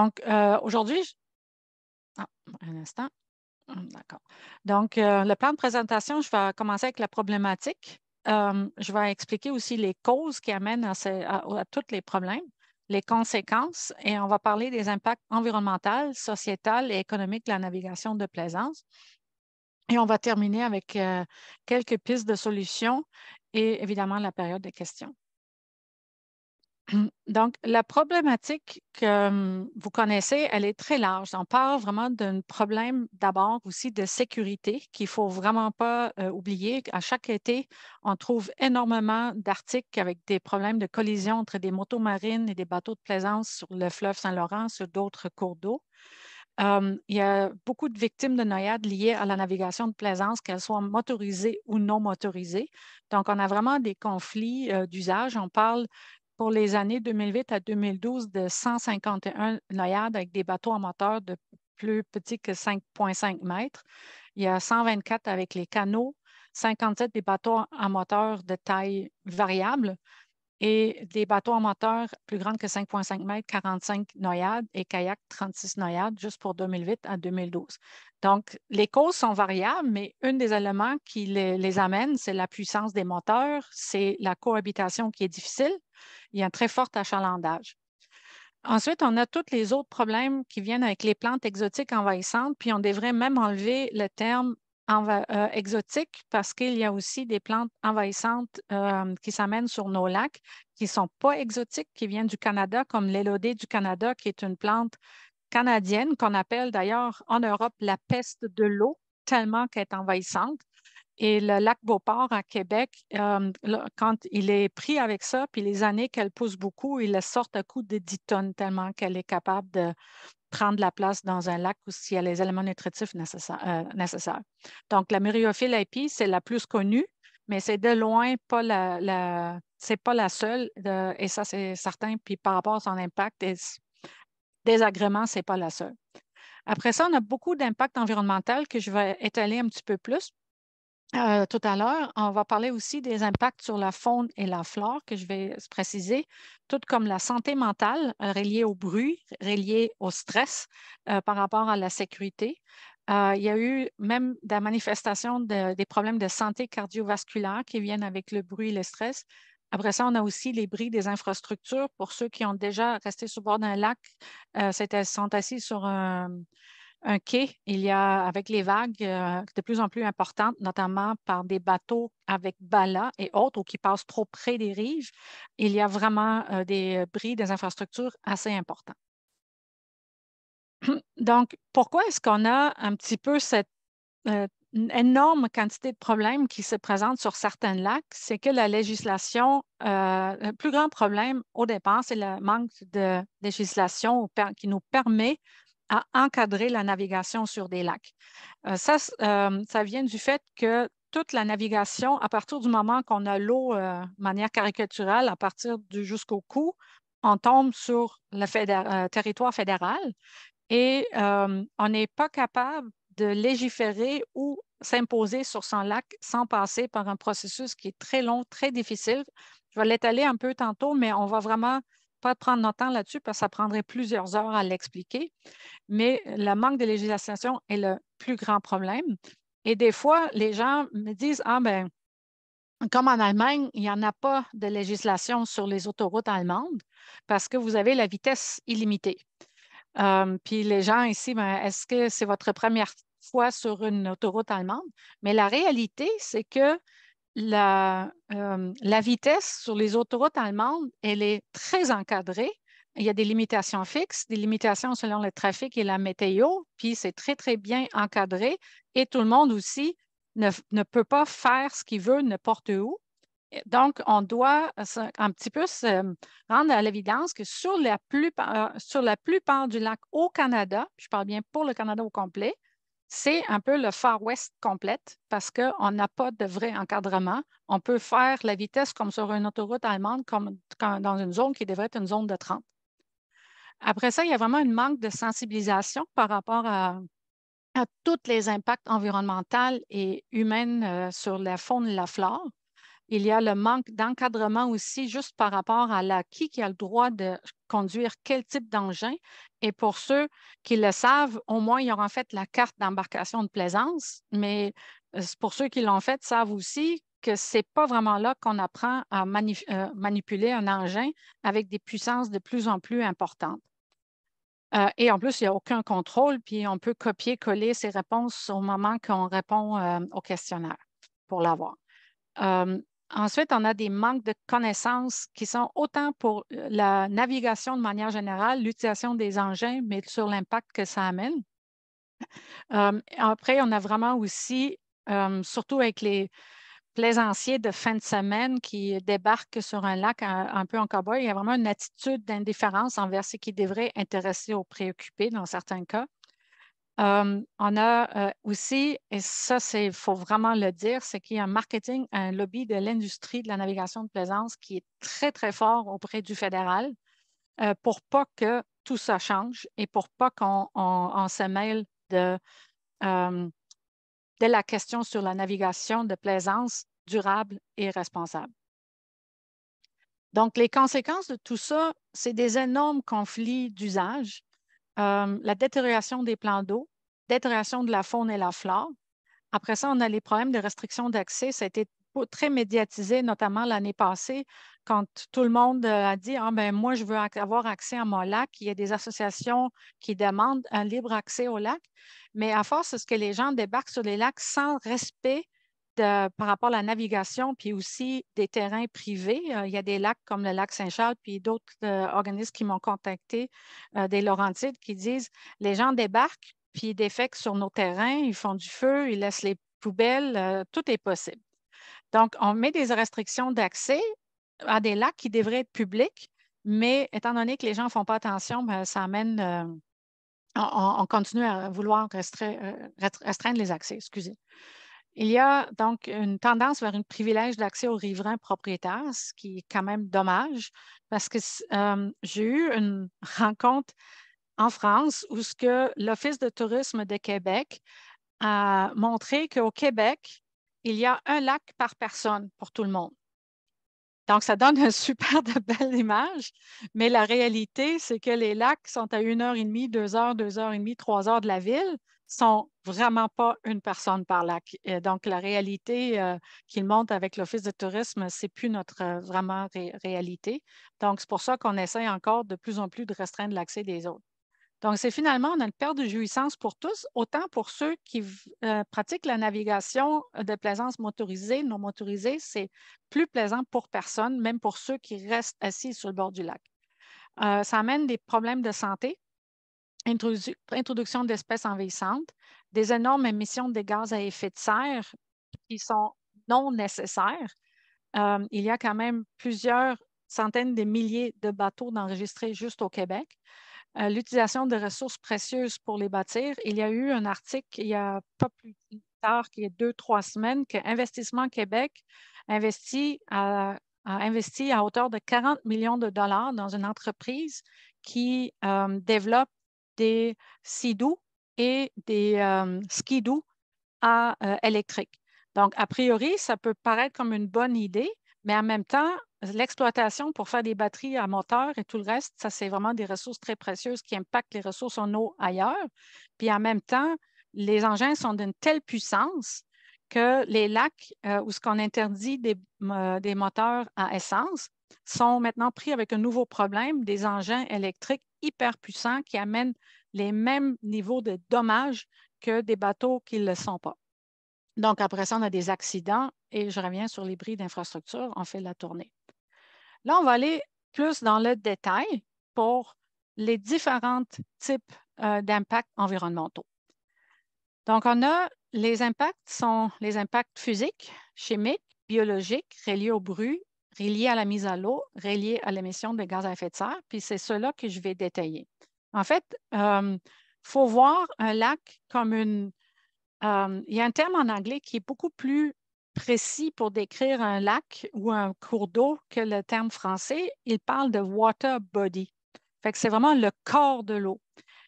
Donc, aujourd'hui, un instant. D'accord. Donc, le plan de présentation, je vais commencer avec la problématique. Je vais expliquer aussi les causes qui amènent à tous les problèmes, les conséquences, et on va parler des impacts environnementaux, sociétals et économiques de la navigation de plaisance. Et on va terminer avec quelques pistes de solutions et évidemment la période de questions. Donc, la problématique que vous connaissez, elle est très large. On parle vraiment d'un problème d'abord aussi de sécurité qu'il ne faut vraiment pas oublier. À chaque été, on trouve énormément d'articles avec des problèmes de collision entre des motos marines et des bateaux de plaisance sur le fleuve Saint-Laurent, sur d'autres cours d'eau. Il y a beaucoup de victimes de noyades liées à la navigation de plaisance, qu'elles soient motorisées ou non motorisées. Donc, on a vraiment des conflits d'usage. On parle pour les années 2008 à 2012 de 151 noyades avec des bateaux à moteur de plus petits que 5,5 mètres. Il y a 124 avec les canots, 57 des bateaux à moteur de taille variable et des bateaux à moteur plus grands que 5,5 mètres, 45 noyades et kayaks, 36 noyades, juste pour 2008 à 2012. Donc, les causes sont variables, mais un des éléments qui les amène, c'est la puissance des moteurs, c'est la cohabitation qui est difficile. Il y a un très fort achalandage. Ensuite, on a tous les autres problèmes qui viennent avec les plantes exotiques envahissantes, puis on devrait même enlever le terme exotique parce qu'il y a aussi des plantes envahissantes qui s'amènent sur nos lacs qui ne sont pas exotiques, qui viennent du Canada, comme l'élodée du Canada, qui est une plante canadienne qu'on appelle d'ailleurs en Europe la peste de l'eau, tellement qu'elle est envahissante. Et le lac Beauport à Québec, quand il est pris avec ça, puis les années qu'elle pousse beaucoup, il la sort à coup de 10 tonnes tellement qu'elle est capable de prendre la place dans un lac où il y a les éléments nutritifs nécessaires. Donc, la Myriophylle API, c'est la plus connue, mais c'est de loin pas c'est pas la seule, et ça, c'est certain. Puis par rapport à son impact et désagrément, c'est pas la seule. Après ça, on a beaucoup d'impacts environnementaux que je vais étaler un petit peu plus. Tout à l'heure, on va parler aussi des impacts sur la faune et la flore que je vais préciser, tout comme la santé mentale reliée au bruit, reliée au stress par rapport à la sécurité. Il y a eu même des manifestations des problèmes de santé cardiovasculaire qui viennent avec le bruit et le stress. Après ça, on a aussi les bris des infrastructures. Pour ceux qui ont déjà resté sur le bord d'un lac, sont assis sur un quai, il y a, avec les vagues de plus en plus importantes, notamment par des bateaux avec bala et autres ou qui passent trop près des rives, il y a vraiment des bris des infrastructures assez importants. Donc, pourquoi est-ce qu'on a un petit peu cette une énorme quantité de problèmes qui se présentent sur certains lacs? C'est que la législation, le plus grand problème au départ, c'est le manque de législation qui nous permet à encadrer la navigation sur des lacs. Ça vient du fait que toute la navigation, à partir du moment qu'on a l'eau de manière caricaturale, à partir du jusqu'au cou, on tombe sur le territoire fédéral et on n'est pas capable de légiférer ou s'imposer sur son lac sans passer par un processus qui est très long, très difficile. Je vais l'étaler un peu tantôt, mais on va vraiment pas prendre notre temps là-dessus parce que ça prendrait plusieurs heures à l'expliquer. Mais le manque de législation est le plus grand problème. Et des fois, les gens me disent, ah ben, comme en Allemagne, il n'y en a pas de législation sur les autoroutes allemandes parce que vous avez la vitesse illimitée. Puis les gens ici, ben, est-ce que c'est votre première fois sur une autoroute allemande? Mais la réalité, c'est que la vitesse sur les autoroutes allemandes, elle est très encadrée. Il y a des limitations fixes, des limitations selon le trafic et la météo, puis c'est très, très bien encadré. Et tout le monde aussi ne peut pas faire ce qu'il veut n'importe où. Donc, on doit un petit peu se rendre à l'évidence que sur la plupart du lac au Canada, je parle bien pour le Canada au complet, c'est un peu le Far West complète parce qu'on n'a pas de vrai encadrement. On peut faire la vitesse comme sur une autoroute allemande, comme dans une zone qui devrait être une zone de 30. Après ça, il y a vraiment un manque de sensibilisation par rapport à tous les impacts environnementaux et humains sur la faune et la flore. Il y a le manque d'encadrement aussi, juste par rapport à qui a le droit de conduire quel type d'engin. Et pour ceux qui le savent, au moins, ils auront fait la carte d'embarcation de plaisance, mais pour ceux qui l'ont fait, savent aussi que ce n'est pas vraiment là qu'on apprend à manipuler un engin avec des puissances de plus en plus importantes. Et en plus, il n'y a aucun contrôle, puis on peut copier-coller ses réponses au moment qu'on répond au questionnaire pour l'avoir. Ensuite, on a des manques de connaissances qui sont autant pour la navigation de manière générale, l'utilisation des engins, mais sur l'impact que ça amène. Après, on a vraiment aussi, surtout avec les plaisanciers de fin de semaine qui débarquent sur un lac un peu en cow-boy, il y a vraiment une attitude d'indifférence envers ce qui devrait intéresser ou préoccuper dans certains cas. On a aussi, et ça, il faut vraiment le dire, c'est qu'il y a un marketing, un lobby de l'industrie de la navigation de plaisance qui est très, très fort auprès du fédéral pour pas que tout ça change et pour pas qu'on se mêle de la question sur la navigation de plaisance durable et responsable. Donc, les conséquences de tout ça, c'est des énormes conflits d'usage, la détérioration des plans d'eau, détérioration de la faune et la flore. Après ça, on a les problèmes de restriction d'accès. Ça a été très médiatisé, notamment l'année passée, quand tout le monde a dit « Ah, ben moi, je veux avoir accès à mon lac ». Il y a des associations qui demandent un libre accès au lac. Mais à force, c'est ce que les gens débarquent sur les lacs sans respect par rapport à la navigation, puis aussi des terrains privés. Il y a des lacs comme le lac Saint-Charles, puis d'autres organismes qui m'ont contacté, des Laurentides, qui disent les gens débarquent, puis ils défèquent sur nos terrains, ils font du feu, ils laissent les poubelles, tout est possible. Donc, on met des restrictions d'accès à des lacs qui devraient être publics, mais étant donné que les gens ne font pas attention, ben, ça amène, on continue à vouloir restreindre les accès, excusez. Il y a donc une tendance vers un privilège d'accès aux riverains propriétaires, ce qui est quand même dommage parce que j'ai eu une rencontre en France où ce que l'Office de tourisme de Québec a montré qu'au Québec, il y a un lac par personne pour tout le monde. Donc, ça donne une super de belle image, mais la réalité, c'est que les lacs sont à 1h30, 2 heures, 2h30, 3 heures de la ville, sont vraiment pas une personne par lac. Et donc, la réalité qu'ils montrent avec l'Office de tourisme, c'est plus notre vraiment réalité. Donc, c'est pour ça qu'on essaie encore de plus en plus de restreindre l'accès des autres. Donc, c'est finalement, on a une perte de jouissance pour tous, autant pour ceux qui pratiquent la navigation de plaisance motorisée, non motorisée, c'est plus plaisant pour personne, même pour ceux qui restent assis sur le bord du lac. Ça amène des problèmes de santé, introduction d'espèces envahissantes, des énormes émissions de gaz à effet de serre qui sont non nécessaires. Il y a quand même plusieurs centaines de milliers de bateaux d'enregistrés juste au Québec. L'utilisation de ressources précieuses pour les bâtir. Il y a eu un article il n'y a pas plus tard qu'il y a 2-3 semaines que Investissement Québec a investi à hauteur de 40 millions de dollars dans une entreprise qui développe des skidoo et des skidoo électriques. Donc, a priori, ça peut paraître comme une bonne idée, mais en même temps, l'exploitation pour faire des batteries à moteur et tout le reste, ça, c'est vraiment des ressources très précieuses qui impactent les ressources en eau ailleurs. Puis en même temps, les engins sont d'une telle puissance que les lacs où ce qu'on interdit des moteurs à essence sont maintenant pris avec un nouveau problème, des engins électriques hyper puissants qui amènent les mêmes niveaux de dommages que des bateaux qui ne le sont pas. Donc, après ça, on a des accidents et je reviens sur les bris d'infrastructure. On fait la tournée. Là, on va aller plus dans le détail pour les différents types d'impacts environnementaux. Donc, on a les impacts sont les impacts physiques, chimiques, biologiques, reliés au bruit, reliés à la mise à l'eau, reliés à l'émission de gaz à effet de serre, puis c'est cela que je vais détailler. En fait, il faut voir un lac comme il y a un terme en anglais qui est beaucoup plus précis pour décrire un lac ou un cours d'eau que le terme français. Il parle de water body. Fait que c'est vraiment le corps de l'eau.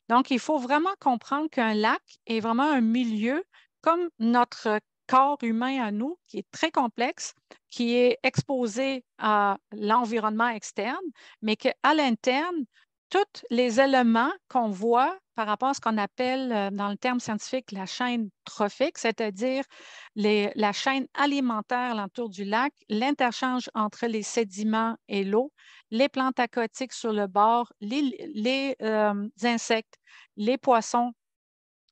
Donc, il faut vraiment comprendre qu'un lac est vraiment un milieu comme notre corps humain à nous, qui est très complexe, qui est exposé à l'environnement externe, mais qu'à l'interne, tous les éléments qu'on voit par rapport à ce qu'on appelle dans le terme scientifique la chaîne trophique, c'est-à-dire la chaîne alimentaire alentour du lac, l'interchange entre les sédiments et l'eau, les plantes aquatiques sur le bord, les insectes, les poissons,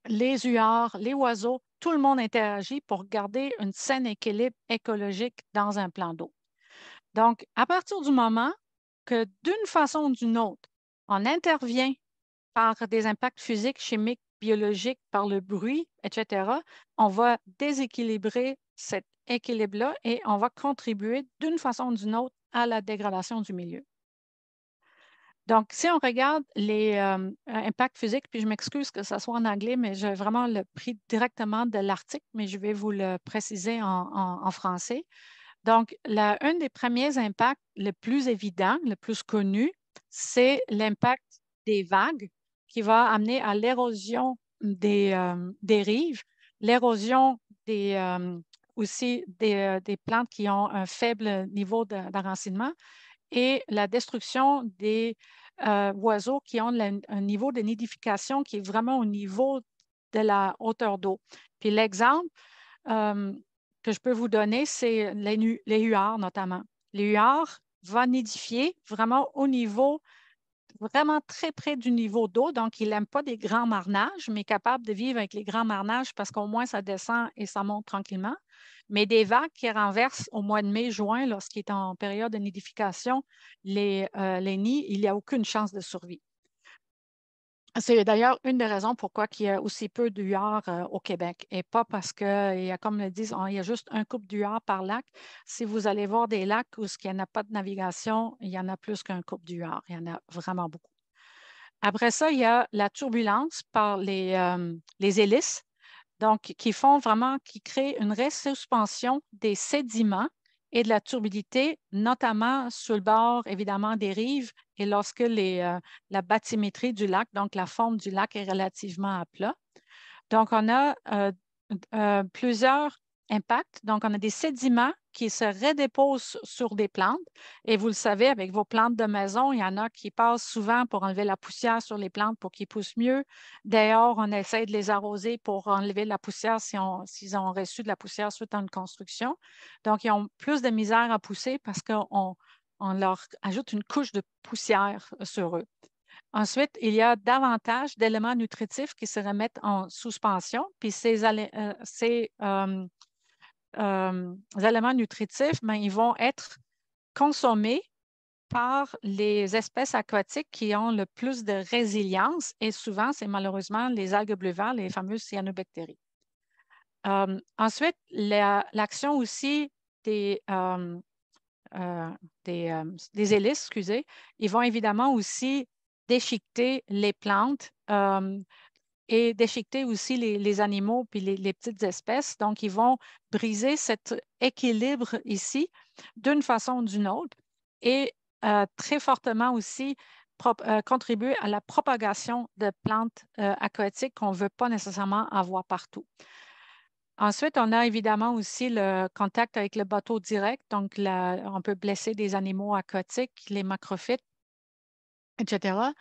les huards, les oiseaux, tout le monde interagit pour garder un sain équilibre écologique dans un plan d'eau. Donc, à partir du moment que d'une façon ou d'une autre, on intervient par des impacts physiques, chimiques, biologiques, par le bruit, etc., on va déséquilibrer cet équilibre-là et on va contribuer d'une façon ou d'une autre à la dégradation du milieu. Donc, si on regarde les impacts physiques, puis je m'excuse que ça soit en anglais, mais j'ai vraiment le pris directement de l'article, mais je vais vous le préciser en français. Donc, un des premiers impacts le plus évident, le plus connu, c'est l'impact des vagues qui va amener à l'érosion des rives, l'érosion aussi des plantes qui ont un faible niveau d'enracinement et la destruction des oiseaux qui ont un niveau de nidification qui est vraiment au niveau de la hauteur d'eau. Puis l'exemple euh, que je peux vous donner, c'est les huards notamment. Les huards vont nidifier vraiment au niveau, vraiment très près du niveau d'eau. Donc, il n'aime pas des grands marnages, mais capable de vivre avec les grands marnages parce qu'au moins, ça descend et ça monte tranquillement. Mais des vagues qui renversent au mois de mai, juin, lorsqu'il est en période de nidification, les nids, il n'y a aucune chance de survie. C'est d'ailleurs une des raisons pourquoi il y a aussi peu d'huards au Québec et pas parce qu'il y a, comme le disent, il y a juste un couple d'huards par lac. Si vous allez voir des lacs où il n'y en a pas de navigation, il y en a plus qu'un couple d'huards. Il y en a vraiment beaucoup. Après ça, il y a la turbulence par les hélices, donc qui créent une resuspension des sédiments et de la turbidité, notamment sur le bord, évidemment, des rives et lorsque la bathymétrie du lac, donc la forme du lac est relativement à plat. Donc, on a plusieurs impacts. Donc, on a des sédiments qui se redéposent sur des plantes. Et vous le savez, avec vos plantes de maison, il y en a qui passent souvent pour enlever la poussière sur les plantes pour qu'ils poussent mieux. D'ailleurs, on essaie de les arroser pour enlever la poussière s'ils ont reçu de la poussière suite à une construction. Donc, ils ont plus de misère à pousser parce qu'on leur ajoute une couche de poussière sur eux. Ensuite, il y a davantage d'éléments nutritifs qui se remettent en suspension, puis ces éléments nutritifs, ben, ils vont être consommés par les espèces aquatiques qui ont le plus de résilience et souvent, c'est malheureusement les algues bleues vertes, les fameuses cyanobactéries. Ensuite, l'action aussi des, euh, des hélices, excusez, ils vont évidemment aussi déchiqueter les plantes et déchiqueter aussi les animaux puis les petites espèces. Donc, ils vont briser cet équilibre ici d'une façon ou d'une autre et très fortement aussi contribuer à la propagation de plantes aquatiques qu'on ne veut pas nécessairement avoir partout. Ensuite, on a évidemment aussi le contact avec le bateau direct. Donc, on peut blesser des animaux aquatiques, les macrophytes, etc.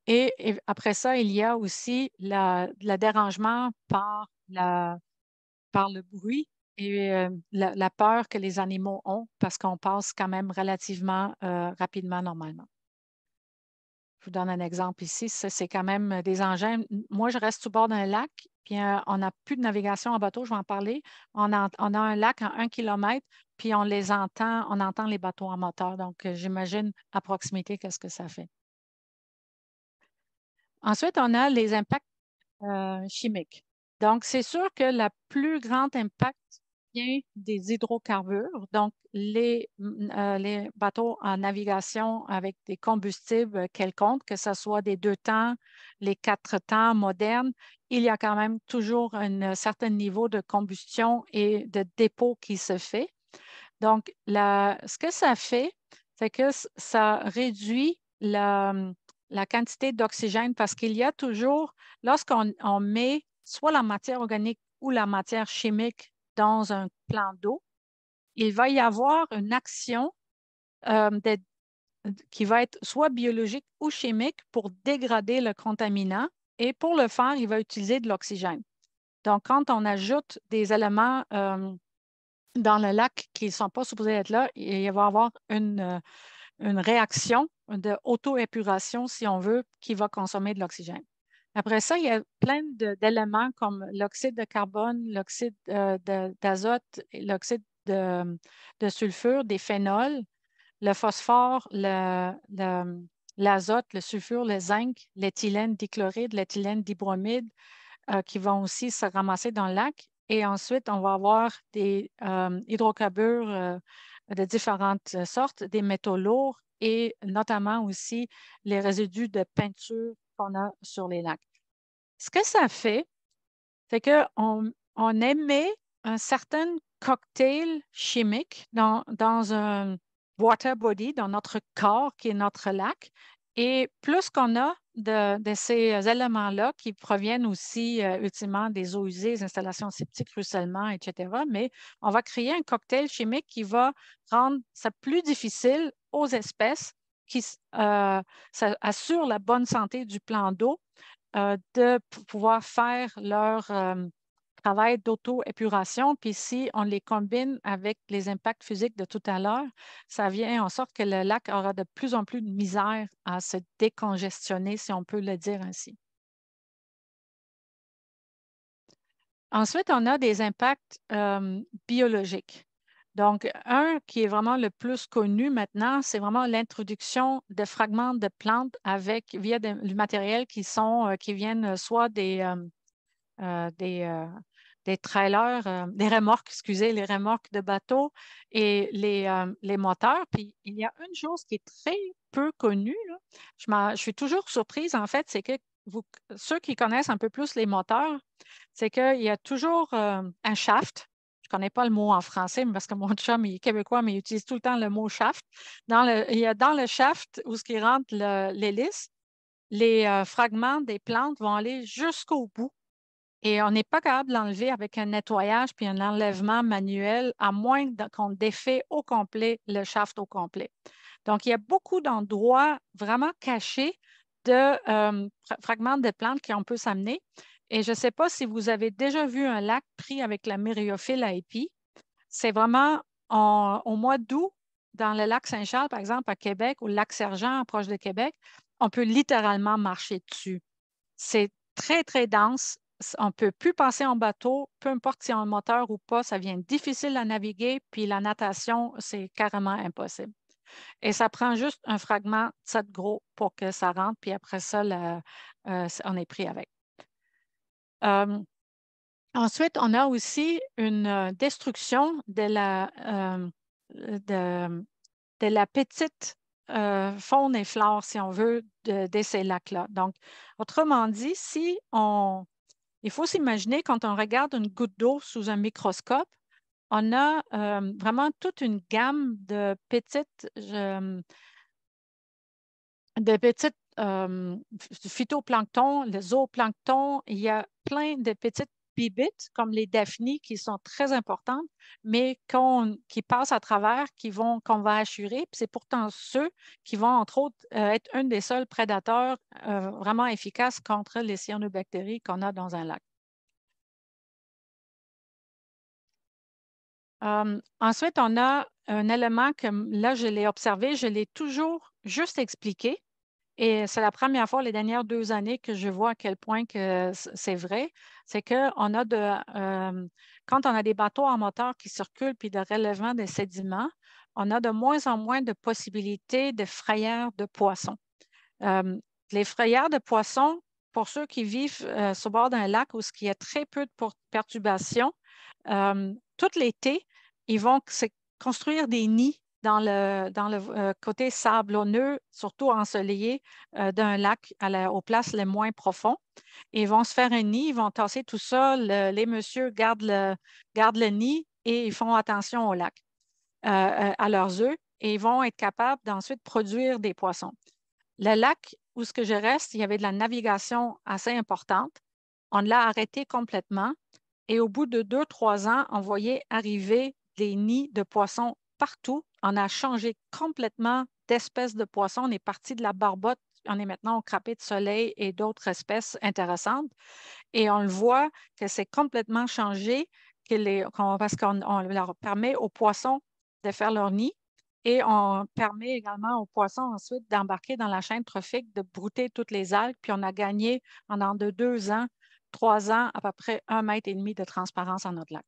Et après ça, il y a aussi le dérangement par le bruit et la peur que les animaux ont parce qu'on passe quand même relativement rapidement normalement. Je vous donne un exemple ici. Ça, c'est quand même des engins. Moi, je reste au bord d'un lac, puis on n'a plus de navigation en bateau, je vais en parler. On a un lac à 1 kilomètre, puis on entend les bateaux en moteur. Donc, j'imagine à proximité qu'est-ce que ça fait. Ensuite, on a les impacts chimiques. Donc, c'est sûr que le plus grand impact vient des hydrocarbures, donc les bateaux en navigation avec des combustibles quelconques, que ce soit des 2 temps, les 4 temps modernes, il y a quand même toujours un certain niveau de combustion et de dépôt qui se fait. Donc, ce que ça fait, c'est que ça réduit la quantité d'oxygène parce qu'il y a toujours, lorsqu'on met soit la matière organique ou la matière chimique dans un plan d'eau, il va y avoir une action euh, de- qui va être soit biologique ou chimique pour dégrader le contaminant. Et pour le faire, il va utiliser de l'oxygène. Donc, quand on ajoute des éléments dans le lac qui ne sont pas supposés être là, il va y avoir une réaction de auto-épuration, si on veut, qui va consommer de l'oxygène. Après ça, il y a plein d'éléments comme l'oxyde de carbone, l'oxyde d'azote, l'oxyde de sulfure, des phénols, le phosphore, l'azote, le sulfure, le zinc, l'éthylène dichloride, l'éthylène dibromide, qui vont aussi se ramasser dans le lac. Et ensuite, on va avoir des hydrocarbures de différentes sortes, des métaux lourds et notamment aussi les résidus de peinture qu'on a sur les lacs. Ce que ça fait, c'est qu'on émet un certain cocktail chimique dans un water body, dans notre corps qui est notre lac. Et plus qu'on a de ces éléments-là qui proviennent aussi ultimement des eaux usées, des installations septiques, ruissellement, etc., mais on va créer un cocktail chimique qui va rendre ça plus difficile aux espèces qui ça assure la bonne santé du plan d'eau de pouvoir faire leur travail d'auto-épuration. Puis si on les combine avec les impacts physiques de tout à l'heure, ça vient en sorte que le lac aura de plus en plus de misère à se décongestionner, si on peut le dire ainsi. Ensuite, on a des impacts biologiques. Donc, un qui est vraiment le plus connu maintenant, c'est vraiment l'introduction de fragments de plantes via du matériel qui viennent soit euh, des, euh, des trailers, des remorques, excusez, les remorques de bateaux et les moteurs. Puis il y a une chose qui est très peu connue, là. Je suis toujours surprise, en fait, c'est que ceux qui connaissent un peu plus les moteurs, c'est qu'il y a toujours un shaft. Je ne connais pas le mot en français, mais parce que mon chum il est québécois, mais il utilise tout le temps le mot shaft. Il y a dans le shaft où ce qui rentre l'hélice, les fragments des plantes vont aller jusqu'au bout et on n'est pas capable de l'enlever avec un nettoyage puis un enlèvement manuel, à moins qu'on défait au complet le shaft au complet. Donc, il y a beaucoup d'endroits vraiment cachés de fragments de plantes qu'on peut s'amener. Et je ne sais pas si vous avez déjà vu un lac pris avec la myriophylle à épis. C'est vraiment au mois d'août, dans le lac Saint-Charles, par exemple, à Québec, ou le lac Sergent, proche de Québec, on peut littéralement marcher dessus. C'est très, très dense. On ne peut plus passer en bateau, peu importe si on a un moteur ou pas, ça devient difficile à naviguer, puis la natation, c'est carrément impossible. Et ça prend juste un fragment de cette gros pour que ça rentre, puis après ça, on est pris avec. Euh, Ensuite, on a aussi une destruction de, de la petite faune et flore, si on veut, de ces lacs-là. Donc, autrement dit, il faut s'imaginer quand on regarde une goutte d'eau sous un microscope, on a vraiment toute une gamme de petites phytoplancton, le zooplancton. Il y a plein de petites bibites comme les daphnies qui sont très importantes, mais qui passent à travers, qu'on va assurer. Puis c'est pourtant ceux qui vont, entre autres, être un des seuls prédateurs vraiment efficaces contre les cyanobactéries qu'on a dans un lac. Ensuite, on a un élément que là, je l'ai observé, je l'ai toujours juste expliqué. Et c'est la première fois les dernières 2 années que je vois à quel point que c'est vrai. C'est que quand on a des bateaux en moteur qui circulent puis de relèvement des sédiments, on a de moins en moins de possibilités de frayères de poissons. Euh, les frayères de poissons, pour ceux qui vivent sur le bord d'un lac où il y a très peu de perturbations, tout l'été, ils vont construire des nids dans le côté sablonneux, surtout ensoleillé, d'un lac aux places les moins profondes. Ils vont se faire un nid, ils vont tasser tout ça. Les messieurs gardent le nid et ils font attention au lac, à leurs œufs, et ils vont être capables d'ensuite produire des poissons. Le lac où ce que je reste, il y avait de la navigation assez importante. On l'a arrêté complètement. Et au bout de 2-3 ans, on voyait arriver des nids de poissons partout. On a changé complètement d'espèces de poissons. On est parti de la barbotte, on est maintenant au crapet de soleil et d'autres espèces intéressantes. Et on le voit que c'est complètement changé parce qu'on leur permet aux poissons de faire leur nid et on permet également aux poissons ensuite d'embarquer dans la chaîne trophique, de brouter toutes les algues. Puis on a gagné pendant de 2 ans, 3 ans, à peu près 1,5 m de transparence en notre lac.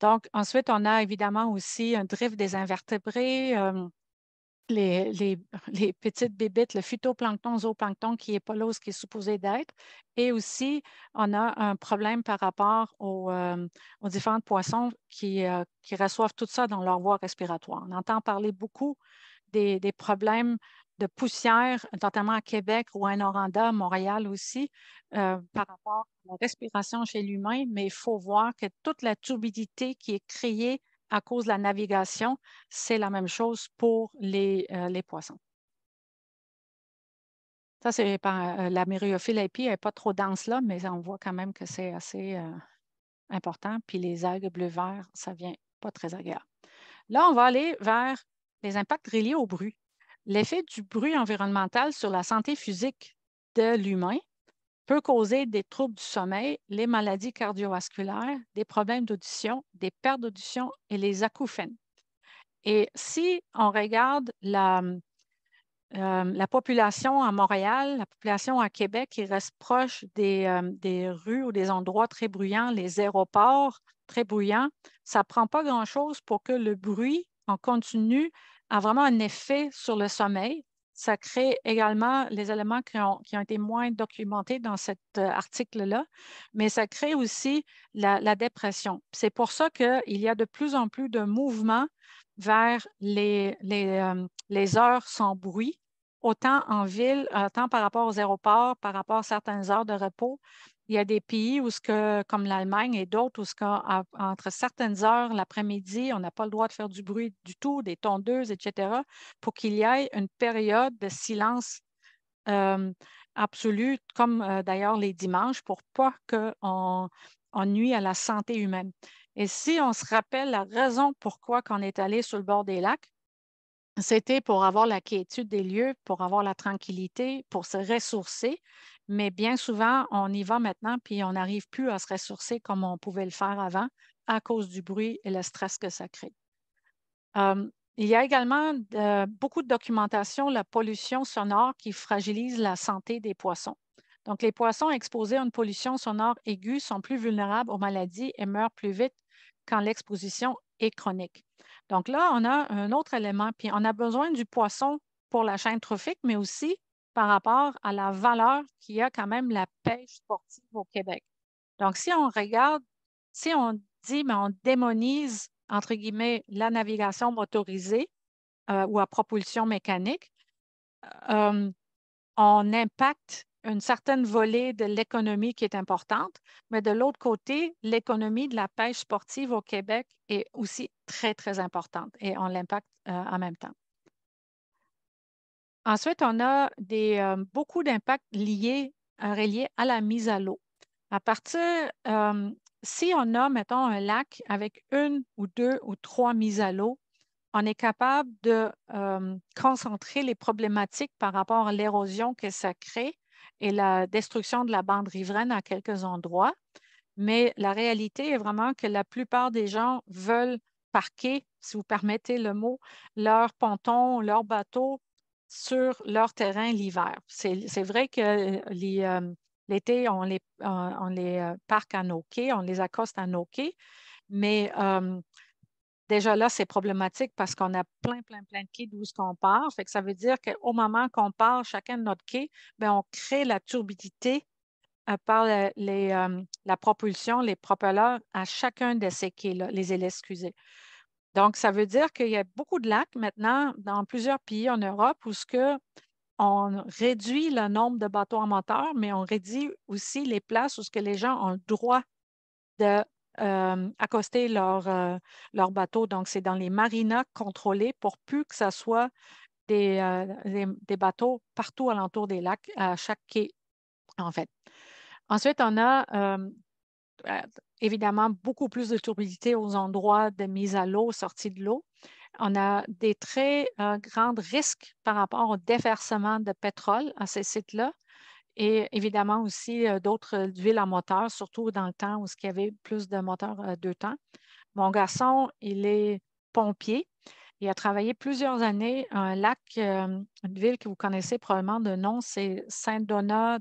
Donc, ensuite, on a évidemment aussi un drift des invertébrés, les, les- les petites bébites, le phytoplancton, zooplancton qui n'est pas là où ce qui est supposé d'être. Et aussi, on a un problème par rapport aux différents poissons qui reçoivent tout ça dans leur voie respiratoire. On entend parler beaucoup des problèmes de poussière, notamment à Québec, Rouyn-Noranda, Montréal aussi, par rapport à la respiration chez l'humain, mais il faut voir que toute la turbidité qui est créée à cause de la navigation, c'est la même chose pour les poissons. Ça, c'est la myriophylle épi, elle n'est pas trop dense là, mais on voit quand même que c'est assez important. Puis les algues bleu-vert, ça vient pas très agréable. Là, on va aller vers les impacts reliés au bruit. L'effet du bruit environnemental sur la santé physique de l'humain peut causer des troubles du sommeil, les maladies cardiovasculaires, des problèmes d'audition, des pertes d'audition et les acouphènes. Et si on regarde la population à Montréal, la population à Québec qui reste proche des rues ou des endroits très bruyants, les aéroports très bruyants, ça ne prend pas grand-chose pour que le bruit en continu a vraiment un effet sur le sommeil. Ça crée également les éléments qui ont été moins documentés dans cet article-là, mais ça crée aussi la dépression. C'est pour ça qu'il y a de plus en plus de mouvements vers les heures sans bruit, autant en ville, tant par rapport aux aéroports, par rapport à certaines heures de repos. Il y a des pays comme l'Allemagne et d'autres, entre certaines heures l'après-midi, on n'a pas le droit de faire du bruit du tout, des tondeuses, etc., pour qu'il y ait une période de silence euh, absolu, comme d'ailleurs les dimanches, pour pas qu'on nuit à la santé humaine. Et si on se rappelle la raison pourquoi on est allé sur le bord des lacs, c'était pour avoir la quiétude des lieux, pour avoir la tranquillité, pour se ressourcer. Mais bien souvent, on y va maintenant, puis on n'arrive plus à se ressourcer comme on pouvait le faire avant à cause du bruit et le stress que ça crée. Il y a également beaucoup de documentation, la pollution sonore qui fragilise la santé des poissons. Donc, les poissons exposés à une pollution sonore aiguë sont plus vulnérables aux maladies et meurent plus vite quand l'exposition est chronique. Donc là, on a un autre élément, puis on a besoin du poisson pour la chaîne trophique, mais aussi par rapport à la valeur qu'il y a quand même la pêche sportive au Québec. Donc, si on regarde, si on dit, mais on démonise, entre guillemets, la navigation motorisée ou à propulsion mécanique, euh, on impacte une certaine volée de l'économie qui est importante, mais de l'autre côté, l'économie de la pêche sportive au Québec est aussi très, très importante et on l'impacte en même temps. Ensuite, on a beaucoup d'impacts reliés à la mise à l'eau. À partir, si on a, mettons, un lac avec 1 ou 2 ou 3 mises à l'eau, on est capable de concentrer les problématiques par rapport à l'érosion que ça crée et la destruction de la bande riveraine à quelques endroits. Mais la réalité est vraiment que la plupart des gens veulent parquer, si vous permettez le mot, leur ponton, leur bateau sur leur terrain l'hiver. C'est vrai que l'été, on les parque à nos quais, on les accoste à nos quais, mais déjà là, c'est problématique parce qu'on a plein, plein, plein de quais d'où est-ce qu'on part. Fait que ça veut dire qu'au moment qu'on part chacun de notre quai, bien, on crée la turbidité par la propulsion, les propelleurs à chacun de ces quais-là, les îles, excusez. Donc, ça veut dire qu'il y a beaucoup de lacs maintenant dans plusieurs pays en Europe où on réduit le nombre de bateaux en moteur, mais on réduit aussi les places où ce que les gens ont le droit de accoster leur bateau. Donc, c'est dans les marinas contrôlés pour plus que ce soit des bateaux partout alentour des lacs, à chaque quai, en fait. Ensuite, on a évidemment beaucoup plus de turbidité aux endroits de mise à l'eau, sortie de l'eau. On a des très grands risques par rapport au déversement de pétrole à ces sites-là et évidemment aussi d'autres huiles en moteur, surtout dans le temps où il y avait plus de moteurs deux temps. Mon garçon, il est pompier. Il a travaillé plusieurs années à un lac, une ville que vous connaissez probablement de nom, c'est Saint-Donat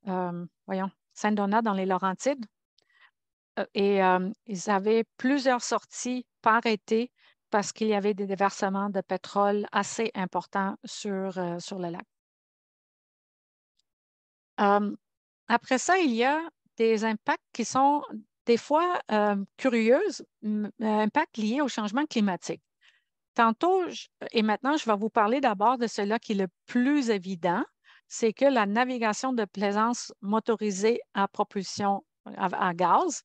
voyons, Saint-Donat dans les Laurentides. Et ils avaient plusieurs sorties par été parce qu'il y avait des déversements de pétrole assez importants sur le lac. Après ça, il y a des impacts qui sont des fois curieuses, impacts liés au changement climatique. Tantôt, et maintenant, je vais vous parler d'abord de celui qui est le plus évident, c'est que la navigation de plaisance motorisée à propulsion à gaz,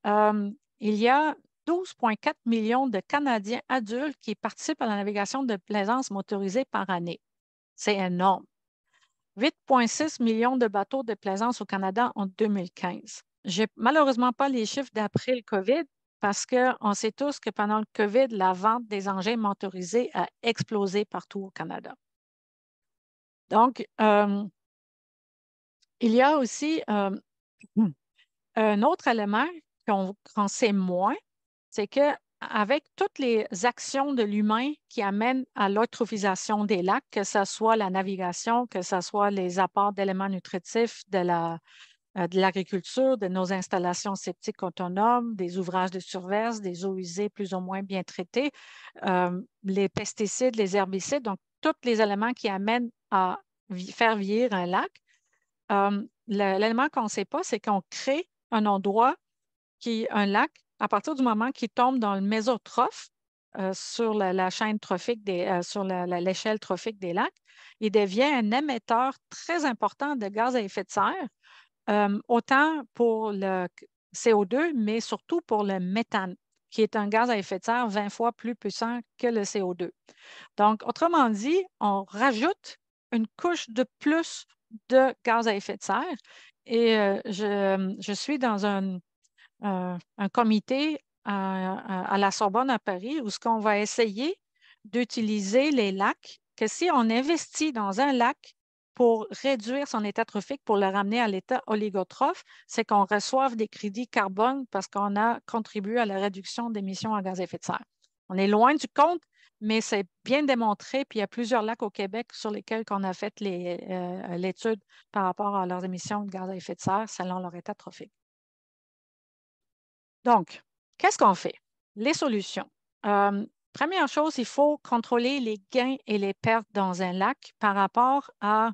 il y a 12,4 millions de Canadiens adultes qui participent à la navigation de plaisance motorisée par année. C'est énorme. 8,6 millions de bateaux de plaisance au Canada en 2015. Je n'ai malheureusement pas les chiffres d'après le COVID parce qu'on sait tous que pendant le COVID, la vente des engins motorisés a explosé partout au Canada. Donc, il y a aussi un autre élément qu'on sait moins, c'est qu'avec toutes les actions de l'humain qui amènent à l'eutrophisation des lacs, que ce soit la navigation, que ce soit les apports d'éléments nutritifs de l'agriculture, de nos installations septiques autonomes, des ouvrages de surverse, des eaux usées plus ou moins bien traitées, les pesticides, les herbicides, donc tous les éléments qui amènent à faire vieillir un lac. L'élément qu'on ne sait pas, c'est qu'on crée un endroit un lac, à partir du moment qu'il tombe dans le mésotrophe, sur la chaîne trophique sur l'échelle trophique des lacs, il devient un émetteur très important de gaz à effet de serre, autant pour le CO2, mais surtout pour le méthane, qui est un gaz à effet de serre 20 fois plus puissant que le CO2. Donc, autrement dit, on rajoute une couche de plus de gaz à effet de serre. Et je suis dans un comité à la Sorbonne à Paris où ce qu'on va essayer d'utiliser les lacs, que si on investit dans un lac pour réduire son état trophique, pour le ramener à l'état oligotrophe, c'est qu'on reçoive des crédits carbone parce qu'on a contribué à la réduction d'émissions en gaz à effet de serre. On est loin du compte, mais c'est bien démontré. Puis il y a plusieurs lacs au Québec sur lesquels on a fait l'étude par rapport à leurs émissions de gaz à effet de serre selon leur état trophique. Donc, qu'est-ce qu'on fait? Les solutions. Première chose, il faut contrôler les gains et les pertes dans un lac par rapport à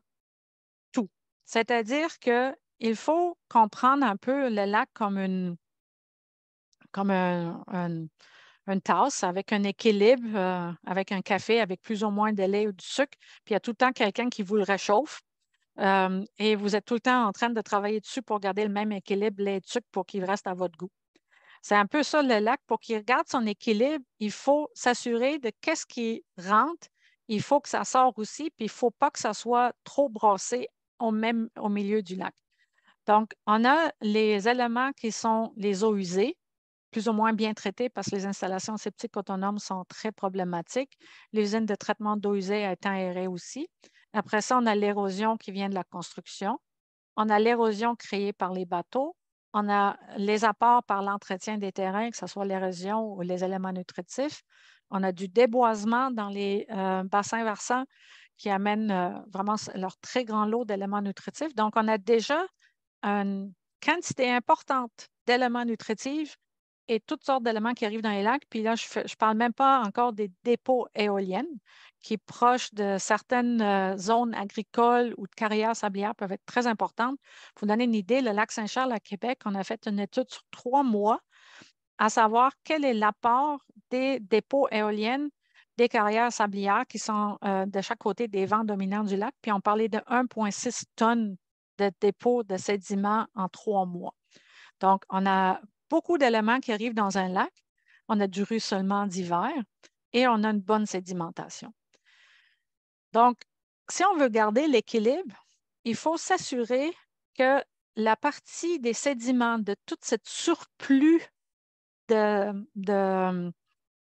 tout. C'est-à-dire qu'il faut comprendre un peu le lac comme une tasse avec un équilibre, avec un café, avec plus ou moins de lait ou du sucre, puis il y a tout le temps quelqu'un qui vous le réchauffe. Et vous êtes tout le temps en train de travailler dessus pour garder le même équilibre lait et sucre pour qu'il reste à votre goût. C'est un peu ça le lac. Pour qu'il garde son équilibre, il faut s'assurer de qu'est-ce qui rentre. Il faut que ça sorte aussi, puis il ne faut pas que ça soit trop brassé au milieu du lac. Donc, on a les éléments qui sont les eaux usées, plus ou moins bien traitées parce que les installations septiques autonomes sont très problématiques. L'usine de traitement d'eau usée a été aérée aussi. Après ça, on a l'érosion qui vient de la construction. On a l'érosion créée par les bateaux. On a les apports par l'entretien des terrains, que ce soit l'érosion ou les éléments nutritifs. On a du déboisement dans les bassins versants qui amènent vraiment leur très grand lot d'éléments nutritifs. Donc, on a déjà une quantité importante d'éléments nutritifs et toutes sortes d'éléments qui arrivent dans les lacs. Puis là, je ne parle même pas encore des dépôts éoliennes qui, proches de certaines zones agricoles ou de carrières sablières, peuvent être très importantes. Pour vous donner une idée, le lac Saint-Charles à Québec, on a fait une étude sur 3 mois à savoir quel est l'apport des dépôts éoliennes des carrières sablières qui sont de chaque côté des vents dominants du lac. Puis on parlait de 1,6 tonnes de dépôts de sédiments en 3 mois. Donc, on a beaucoup d'éléments qui arrivent dans un lac. On a du ruissellement d'hiver et on a une bonne sédimentation. Donc, si on veut garder l'équilibre, il faut s'assurer que la partie des sédiments, de tout ce surplus de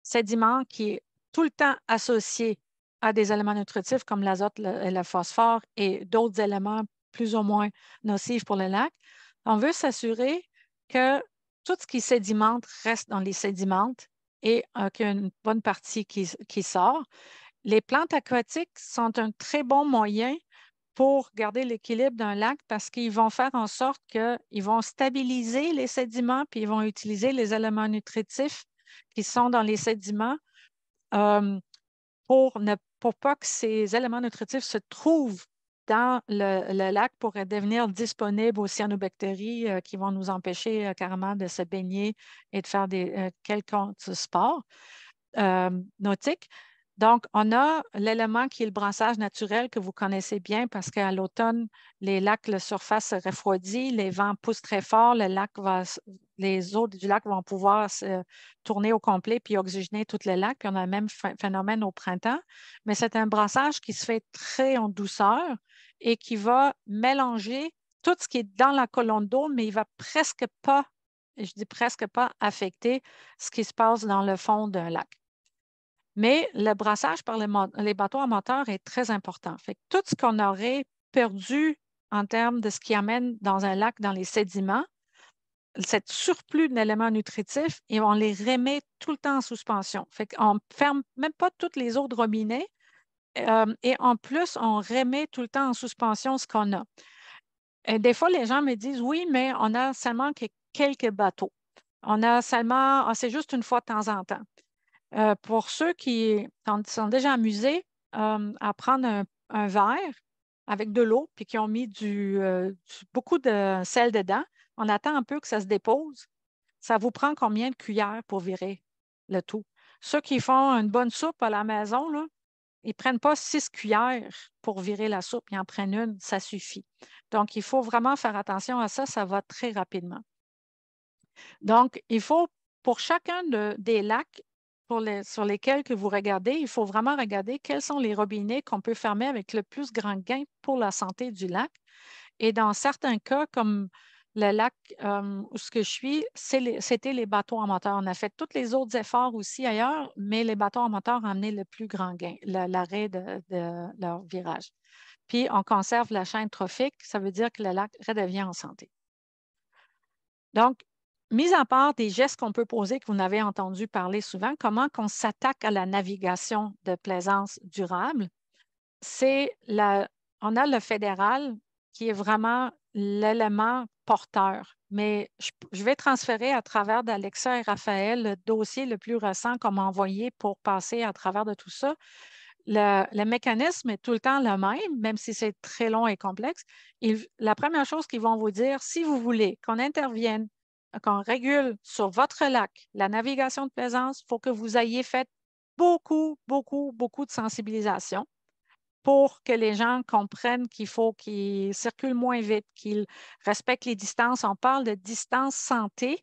sédiments qui est tout le temps associé à des éléments nutritifs comme l'azote et le phosphore et d'autres éléments plus ou moins nocifs pour le lac, on veut s'assurer que tout ce qui sédimente reste dans les sédimentes et qu'il y a une bonne partie qui sort. Les plantes aquatiques sont un très bon moyen pour garder l'équilibre d'un lac parce qu'ils vont faire en sorte qu'ils vont stabiliser les sédiments puis ils vont utiliser les éléments nutritifs qui sont dans les sédiments euh, pour pas que ces éléments nutritifs se trouvent dans le lac pour devenir disponibles aux cyanobactéries qui vont nous empêcher carrément de se baigner et de faire des quelconques sports nautiques. Donc, on a l'élément qui est le brassage naturel que vous connaissez bien parce qu'à l'automne, les lacs, la surface se refroidit, les vents poussent très fort, les eaux du lac vont pouvoir se tourner au complet puis oxygéner tout le lac. Puis on a le même phénomène au printemps, mais c'est un brassage qui se fait très en douceur et qui va mélanger tout ce qui est dans la colonne d'eau, mais il va presque pas, et je dis presque pas, affecter ce qui se passe dans le fond d'un lac. Mais le brassage par les bateaux à moteur est très important. Fait que tout ce qu'on aurait perdu en termes de ce qui amène dans un lac, dans les sédiments, cette surplus d'éléments nutritifs, et on les remet tout le temps en suspension. Fait qu'on ne ferme même pas toutes les eaux de robinet et en plus, on remet tout le temps en suspension ce qu'on a. Et des fois, les gens me disent, oui, mais on a seulement que quelques bateaux. On a seulement, c'est juste une fois de temps en temps. Pour ceux qui sont déjà amusés à prendre un verre avec de l'eau puis qui ont mis beaucoup de sel dedans, on attend un peu que ça se dépose. Ça vous prend combien de cuillères pour virer le tout? Ceux qui font une bonne soupe à la maison, là, ils ne prennent pas 6 cuillères pour virer la soupe, ils en prennent une, ça suffit. Donc, il faut vraiment faire attention à ça, ça va très rapidement. Donc, il faut, pour chacun des lacs sur lesquels que vous regardez, il faut vraiment regarder quels sont les robinets qu'on peut fermer avec le plus grand gain pour la santé du lac. Et dans certains cas, comme le lac où ce que je suis, c'était les bateaux à moteur. On a fait tous les autres efforts aussi ailleurs, mais les bateaux à moteur ont amené le plus grand gain, l'arrêt de leur virage. Puis, on conserve la chaîne trophique, ça veut dire que le lac redevient en santé. Donc, mis à part des gestes qu'on peut poser, que vous n'avez entendu parler souvent, comment qu'on s'attaque à la navigation de plaisance durable, on a le fédéral qui est vraiment l'élément porteur. Mais je vais transférer à travers d'Alexa et Raphaël le dossier le plus récent qu'on m'a envoyé pour passer à travers de tout ça. Le mécanisme est tout le temps le même si c'est très long et complexe. La première chose qu'ils vont vous dire, si vous voulez qu'on intervienne, qu'on régule sur votre lac la navigation de plaisance, il faut que vous ayez fait beaucoup, beaucoup, beaucoup de sensibilisation pour que les gens comprennent qu'il faut qu'ils circulent moins vite, qu'ils respectent les distances. On parle de distance santé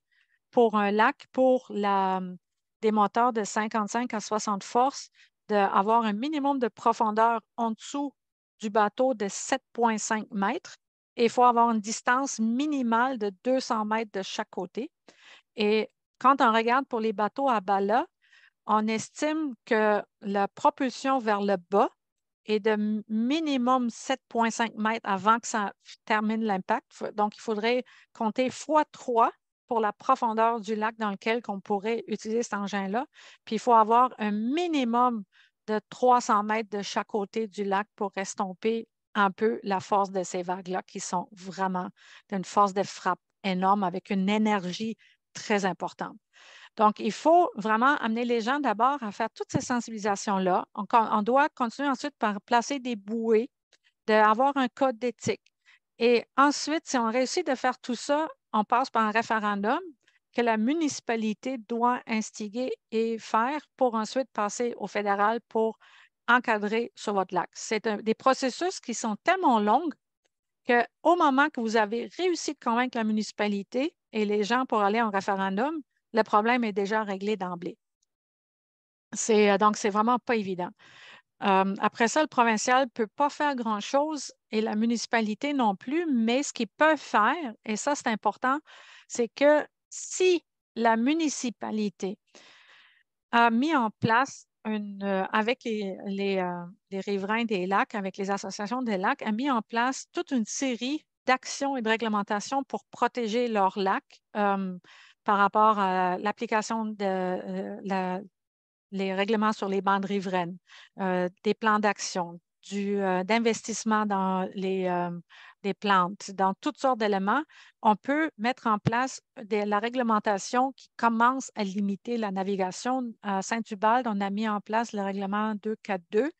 pour un lac, pour des moteurs de 55 à 60 forces, d'avoir un minimum de profondeur en dessous du bateau de 7,5 mètres. Et il faut avoir une distance minimale de 200 mètres de chaque côté. Et quand on regarde pour les bateaux à bala, on estime que la propulsion vers le bas est de minimum 7,5 mètres avant que ça termine l'impact. Donc, il faudrait compter fois 3 pour la profondeur du lac dans lequel on pourrait utiliser cet engin-là. Puis, il faut avoir un minimum de 300 mètres de chaque côté du lac pour estomper un peu la force de ces vagues-là qui sont vraiment d'une force de frappe énorme avec une énergie très importante. Donc, il faut vraiment amener les gens d'abord à faire toutes ces sensibilisations-là. On doit continuer ensuite par placer des bouées, d'avoir un code d'éthique. Et ensuite, si on réussit de faire tout ça, on passe par un référendum que la municipalité doit instiguer et faire pour ensuite passer au fédéral pour encadrer sur votre lac. C'est des processus qui sont tellement longs qu'au moment que vous avez réussi de convaincre la municipalité et les gens pour aller en référendum, le problème est déjà réglé d'emblée. Donc, c'est vraiment pas évident. Après ça, le provincial ne peut pas faire grand-chose et la municipalité non plus, mais ce qu'ils peuvent faire, et ça c'est important, c'est que si la municipalité a mis en place avec les riverains des lacs, avec les associations des lacs, a mis en place toute une série d'actions et de réglementations pour protéger leurs lacs par rapport à l'application les règlements sur les bandes riveraines, des plans d'action, d'investissement dans les plantes, dans toutes sortes d'éléments, on peut mettre en place la réglementation qui commence à limiter la navigation. À Saint-Ubalde, on a mis en place le règlement 242,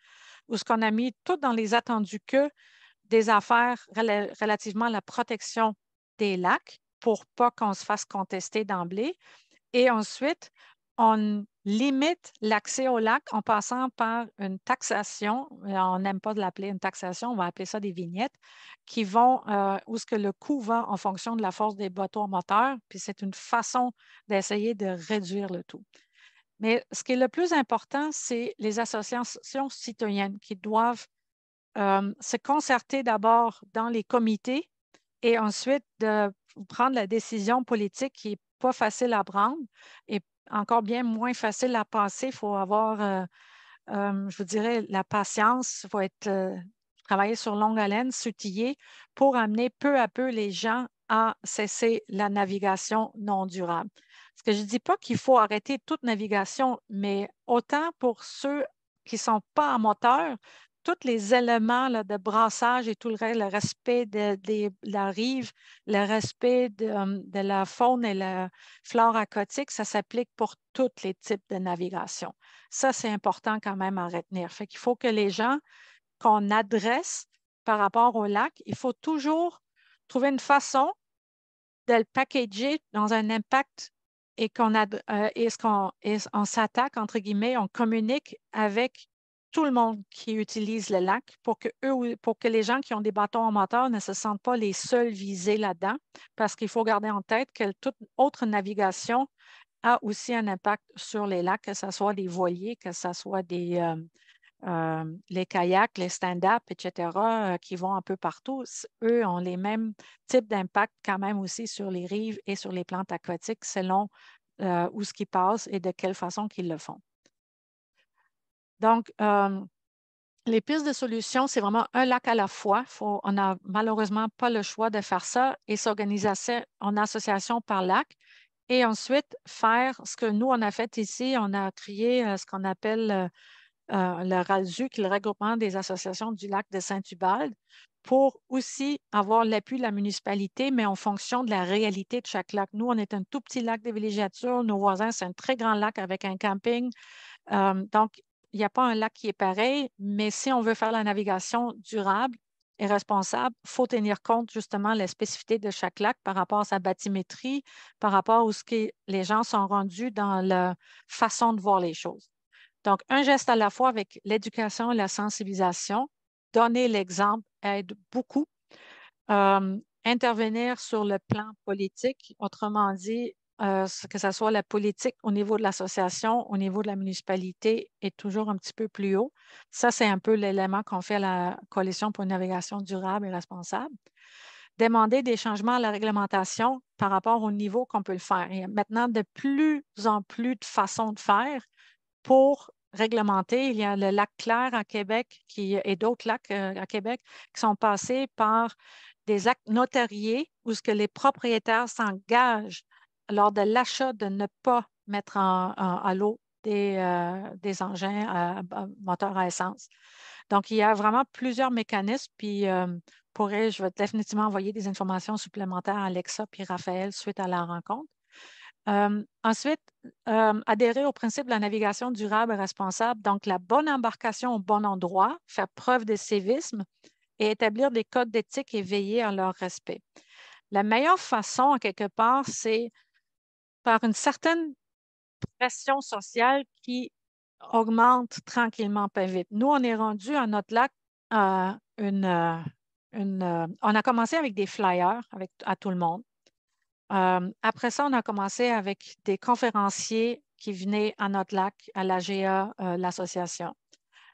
où ce qu'on a mis tout dans les attendus que des affaires relativement à la protection des lacs pour pas qu'on se fasse contester d'emblée. Et ensuite, on limite l'accès au lac en passant par une taxation. On n'aime pas de l'appeler une taxation, on va appeler ça des vignettes, qui vont, où ce que le coût va en fonction de la force des bateaux moteurs. Puis c'est une façon d'essayer de réduire le tout. Mais ce qui est le plus important, c'est les associations citoyennes qui doivent se concerter d'abord dans les comités et ensuite de prendre la décision politique qui n'est pas facile à prendre et encore bien moins facile à passer. Il faut avoir, je vous dirais, la patience. Il faut travailler sur longue haleine, s'outiller pour amener peu à peu les gens à cesser la navigation non durable. Ce que je ne dis pas qu'il faut arrêter toute navigation, mais autant pour ceux qui ne sont pas en moteur, tous les éléments là, de brassage et tout le reste, le respect de la rive, le respect de la faune et la flore aquatique, ça s'applique pour tous les types de navigation. Ça, c'est important quand même à retenir. Fait qu'il faut que les gens qu'on adresse par rapport au lac, il faut toujours trouver une façon de le packager dans un impact et on s'attaque, entre guillemets, on communique avec tout le monde qui utilise le lac pour que les gens qui ont des bâtons en moteur ne se sentent pas les seuls visés là-dedans, parce qu'il faut garder en tête que toute autre navigation a aussi un impact sur les lacs, que ce soit des voiliers, que ce soit les kayaks, les stand-up, etc., qui vont un peu partout, eux ont les mêmes types d'impact quand même aussi sur les rives et sur les plantes aquatiques selon où ce qui passe et de quelle façon qu'ils le font. Donc, les pistes de solutions, c'est vraiment un lac à la fois. On n'a malheureusement pas le choix de faire ça et s'organiser en association par lac. Et ensuite, faire ce que nous, on a fait ici, on a créé ce qu'on appelle le RALZUC, le regroupement des associations du lac de Saint-Ubalde, pour aussi avoir l'appui de la municipalité, mais en fonction de la réalité de chaque lac. Nous, on est un tout petit lac de villégiature. Nos voisins, c'est un très grand lac avec un camping. Donc, il n'y a pas un lac qui est pareil, mais si on veut faire la navigation durable et responsable, il faut tenir compte justement de la spécificité de chaque lac par rapport à sa bathymétrie, par rapport à où les gens sont rendus dans la façon de voir les choses. Donc, un geste à la fois avec l'éducation et la sensibilisation. Donner l'exemple aide beaucoup. Intervenir sur le plan politique, autrement dit, que ce soit la politique au niveau de l'association, au niveau de la municipalité, est toujours un petit peu plus haut. Ça, c'est un peu l'élément qu'on fait à la Coalition pour une navigation durable et responsable. Demander des changements à la réglementation par rapport au niveau qu'on peut le faire. Il y a maintenant de plus en plus de façons de faire pour réglementer. Il y a le lac Clair à Québec et d'autres lacs à Québec qui sont passés par des actes notariés où ce que les propriétaires s'engagent lors de l'achat de ne pas mettre à l'eau des engins à moteur à essence. Donc, il y a vraiment plusieurs mécanismes, puis je vais définitivement envoyer des informations supplémentaires à Alexa et Raphaël suite à la rencontre. Ensuite, adhérer au principe de la navigation durable et responsable, donc la bonne embarcation au bon endroit, faire preuve de civisme et établir des codes d'éthique et veiller à leur respect. La meilleure façon, en quelque part, c'est par une certaine pression sociale qui augmente tranquillement, pas vite. Nous, on est rendu à notre lac on a commencé avec des flyers à tout le monde. Après ça, on a commencé avec des conférenciers qui venaient à notre lac, à l'AGA, l'association.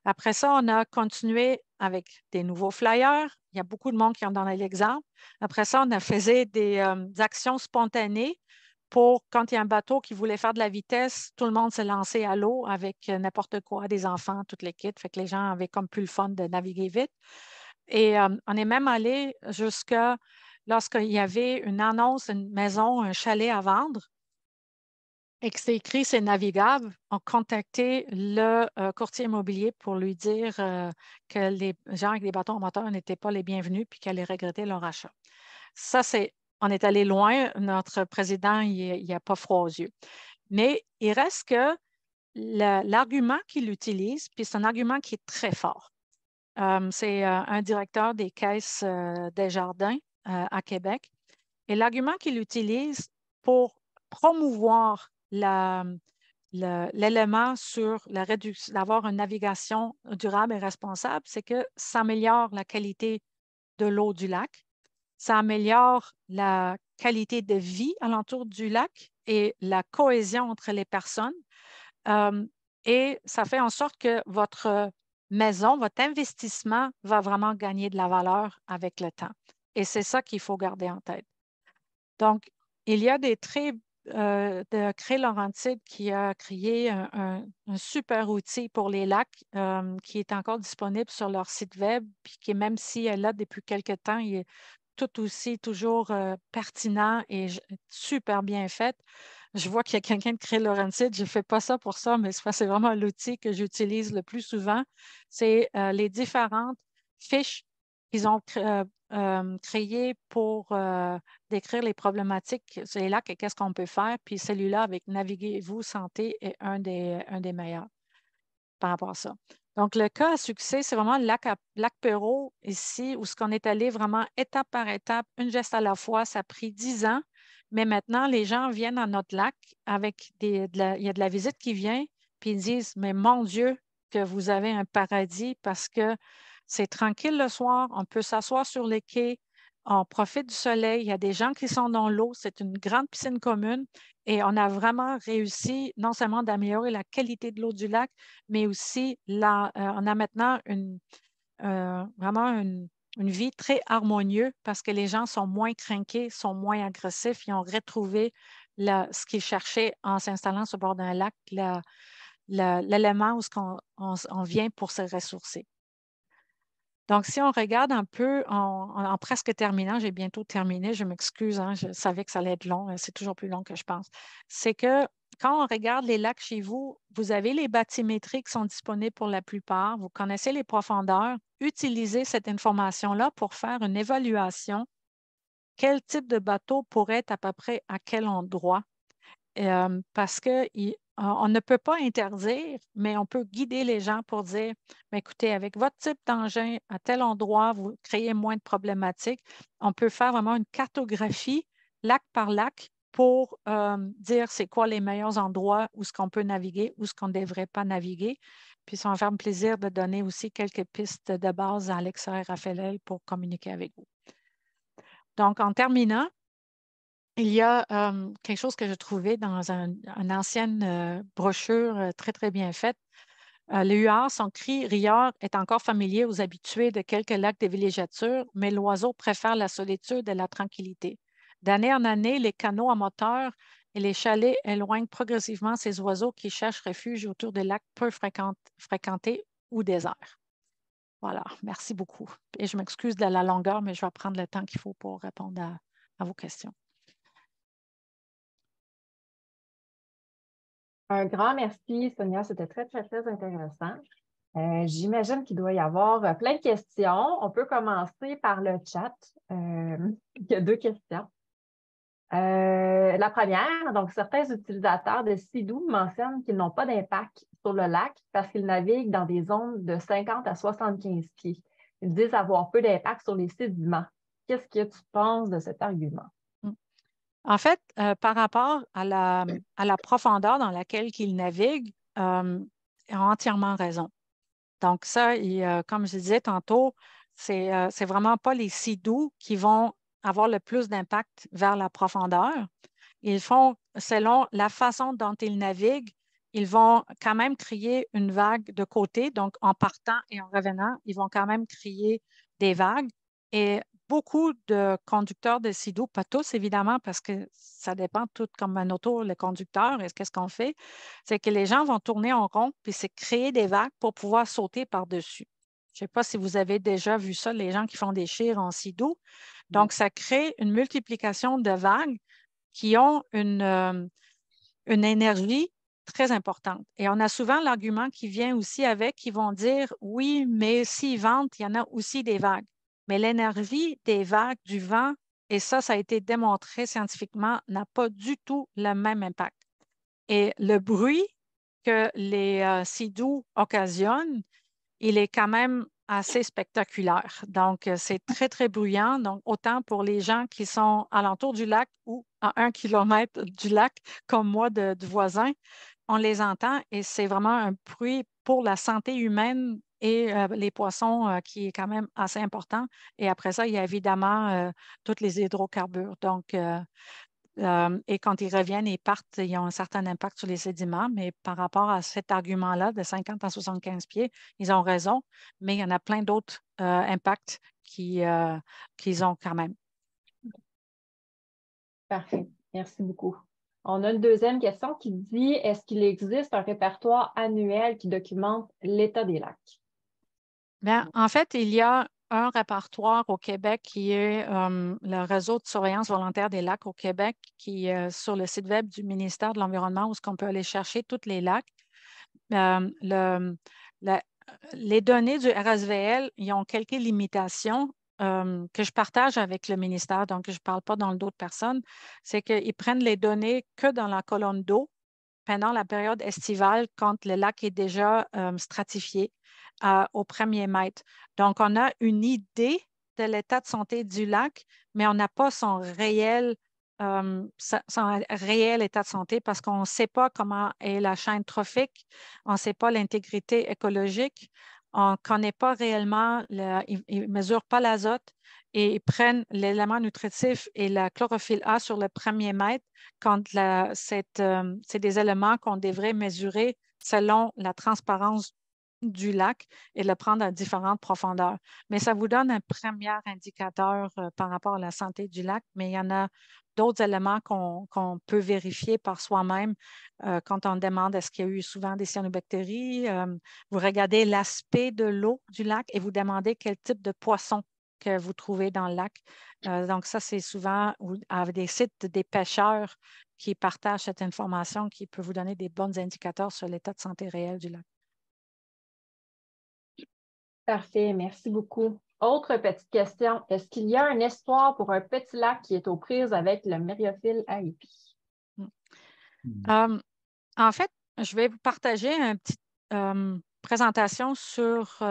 Après ça, on a continué avec des nouveaux flyers. Il y a beaucoup de monde qui ont donné l'exemple. Après ça, on a fait des actions spontanées pour quand il y a un bateau qui voulait faire de la vitesse, tout le monde s'est lancé à l'eau avec n'importe quoi, des enfants, toutes les kits. Fait que les gens avaient comme plus le fun de naviguer vite. Et on est même allé jusqu'à lorsqu'il y avait une annonce, une maison, un chalet à vendre et que c'est écrit c'est navigable, on contacté le courtier immobilier pour lui dire que les gens avec des bateaux en moteur n'étaient pas les bienvenus puis qu'elle allait regretter leur achat. Ça, on est allé loin. Notre président, il n'a pas froid aux yeux. Mais il reste que l'argument qu'il utilise, puis c'est un argument qui est très fort. C'est un directeur des caisses des jardins à Québec. Et l'argument qu'il utilise pour promouvoir l'élément sur la réduction, d'avoir une navigation durable et responsable, c'est que ça améliore la qualité de l'eau du lac, ça améliore la qualité de vie alentour du lac et la cohésion entre les personnes. Euh, et ça fait en sorte que votre maison, votre investissement va vraiment gagner de la valeur avec le temps. Et c'est ça qu'il faut garder en tête. Donc, il y a des traits de Cré Laurentide qui a créé un super outil pour les lacs qui est encore disponible sur leur site web, puis qui, même si elle est là depuis quelque temps, il est tout aussi toujours pertinent et super bien fait. Je vois qu'il y a quelqu'un de Cré Laurentide. Je ne fais pas ça pour ça, mais c'est vraiment l'outil que j'utilise le plus souvent. C'est les différentes fiches qu'ils ont créées pour décrire les problématiques sur les lacs et qu'est-ce qu'on peut faire. Puis celui-là, avec Naviguez-vous Santé, est un des meilleurs par rapport à ça. Donc, le cas à succès, c'est vraiment le lac Perrault ici, où ce qu'on est allé vraiment étape par étape, une geste à la fois. Ça a pris 10 ans, mais maintenant, les gens viennent à notre lac avec il y a de la visite qui vient, puis ils disent, mais mon Dieu, que vous avez un paradis parce que c'est tranquille le soir, on peut s'asseoir sur les quais, on profite du soleil, il y a des gens qui sont dans l'eau, c'est une grande piscine commune et on a vraiment réussi non seulement d'améliorer la qualité de l'eau du lac, mais aussi on a maintenant vraiment une vie très harmonieuse parce que les gens sont moins crinqués, sont moins agressifs, ils ont retrouvé ce qu'ils cherchaient en s'installant sur le bord d'un lac, l'élément où on vient pour se ressourcer. Donc, si on regarde un peu en presque terminant, j'ai bientôt terminé, je m'excuse, hein, je savais que ça allait être long, c'est toujours plus long que je pense. C'est que quand on regarde les lacs chez vous, vous avez les bathymétries qui sont disponibles pour la plupart, vous connaissez les profondeurs, utilisez cette information-là pour faire une évaluation. Quel type de bateau pourrait être à peu près à quel endroit? Parce qu'on ne peut pas interdire, mais on peut guider les gens pour dire, ben, écoutez, avec votre type d'engin à tel endroit, vous créez moins de problématiques. On peut faire vraiment une cartographie, lac par lac, pour dire c'est quoi les meilleurs endroits où ce qu'on peut naviguer, où ce qu'on ne devrait pas naviguer. Puis ça va me faire plaisir de donner aussi quelques pistes de base à Alexa et Raphaël pour communiquer avec vous. Donc, en terminant, il y a quelque chose que j'ai trouvé dans une ancienne brochure très, très bien faite. Le huard, son cri rieur est encore familier aux habitués de quelques lacs de villégiature, mais l'oiseau préfère la solitude et la tranquillité. D'année en année, les canots à moteur et les chalets éloignent progressivement ces oiseaux qui cherchent refuge autour des lacs peu fréquentés ou déserts. Voilà, merci beaucoup. Et je m'excuse de la longueur, mais je vais prendre le temps qu'il faut pour répondre à vos questions. Un grand merci, Sonia. C'était très, très, très intéressant. J'imagine qu'il doit y avoir plein de questions. On peut commencer par le chat. Il y a 2 questions. La première, donc certains utilisateurs de Sea-Doo mentionnent qu'ils n'ont pas d'impact sur le lac parce qu'ils naviguent dans des zones de 50 à 75 pieds. Ils disent avoir peu d'impact sur les sédiments. Qu'est-ce que tu penses de cet argument? En fait, par rapport à la profondeur dans laquelle ils naviguent, ils ont entièrement raison. Donc ça, comme je disais tantôt, c'est vraiment pas les sea-doo qui vont avoir le plus d'impact vers la profondeur. Ils font selon la façon dont ils naviguent ils vont quand même créer une vague de côté. Donc, en partant et en revenant, ils vont quand même créer des vagues. Et beaucoup de conducteurs de Sea-Doo, pas tous évidemment, parce que ça dépend tout comme un auto, le conducteur, et qu'est-ce qu'on fait, c'est que les gens vont tourner en rond, puis c'est créer des vagues pour pouvoir sauter par-dessus. Je ne sais pas si vous avez déjà vu ça, les gens qui font des chires en Sea-Doo. Donc, ça crée une multiplication de vagues qui ont une énergie très importante. Et on a souvent l'argument qui vient aussi avec, qui vont dire, oui, mais s'ils ventent, il y en a aussi des vagues. Mais l'énergie des vagues, du vent, et ça a été démontré scientifiquement, n'a pas du tout le même impact. Et le bruit que les Sea-Doo occasionnent, il est quand même assez spectaculaire. Donc, c'est très, très bruyant. Donc, autant pour les gens qui sont alentour du lac ou à 1 kilomètre du lac, comme moi, du voisin, on les entend et c'est vraiment un bruit pour la santé humaine et les poissons qui est quand même assez important. Et après ça, il y a évidemment tous les hydrocarbures. Donc, et quand ils reviennent et partent, ils ont un certain impact sur les sédiments, mais par rapport à cet argument-là de 50 à 75 pieds, ils ont raison, mais il y en a plein d'autres impacts qu'ils ont quand même. Parfait. Merci beaucoup. On a une deuxième question qui dit, est-ce qu'il existe un répertoire annuel qui documente l'état des lacs? Bien, en fait, il y a un répertoire au Québec qui est le réseau de surveillance volontaire des lacs au Québec, qui est sur le site web du ministère de l'Environnement, où on peut aller chercher tous les lacs. La- les données du RSVL, ils ont quelques limitations que je partage avec le ministère, donc je ne parle pas dans le dos de personne. C'est qu'ils prennent les données que dans la colonne d'eau pendant la période estivale, quand le lac est déjà stratifié au 1er mètre. Donc, on a une idée de l'état de santé du lac, mais on n'a pas son réel état de santé parce qu'on ne sait pas comment est la chaîne trophique, on ne sait pas l'intégrité écologique, on ne connaît pas réellement, ils ne mesurent pas l'azote et ils prennent l'élément nutritif et la chlorophylle A sur le 1er mètre quand c'est des éléments qu'on devrait mesurer selon la transparence du lac et le prendre à différentes profondeurs. Mais ça vous donne un premier indicateur par rapport à la santé du lac, mais il y en a d'autres éléments qu'on peut vérifier par soi-même quand on demande est-ce qu'il y a eu souvent des cyanobactéries. Vous regardez l'aspect de l'eau du lac et vous demandez quel type de poisson que vous trouvez dans le lac. Donc, ça, c'est souvent avec des sites des pêcheurs qui partagent cette information qui peut vous donner des bons indicateurs sur l'état de santé réel du lac. Parfait, merci beaucoup. Autre petite question, est-ce qu'il y a un espoir pour un petit lac qui est aux prises avec le myriophile AIP? En fait, je vais vous partager une petite présentation sur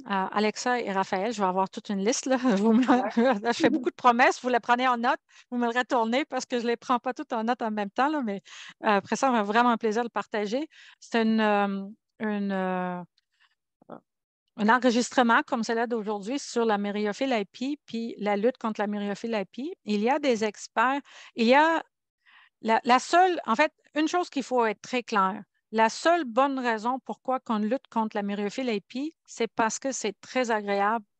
Alexa et Raphaël. Je vais avoir toute une liste. Là. Je fais beaucoup de promesses. Vous les prenez en note. Vous me le retournez parce que je ne les prends pas toutes en note en même temps. Là, mais après ça, on va vraiment un plaisir de le partager. C'est un enregistrement comme celui d'aujourd'hui sur la myriophile IP puis la lutte contre la myriophile IP. Il y a des experts. Il y a la seule, en fait, une chose qu'il faut être très clair, la seule bonne raison pourquoi on lutte contre la myriophile IP, c'est parce que c'est très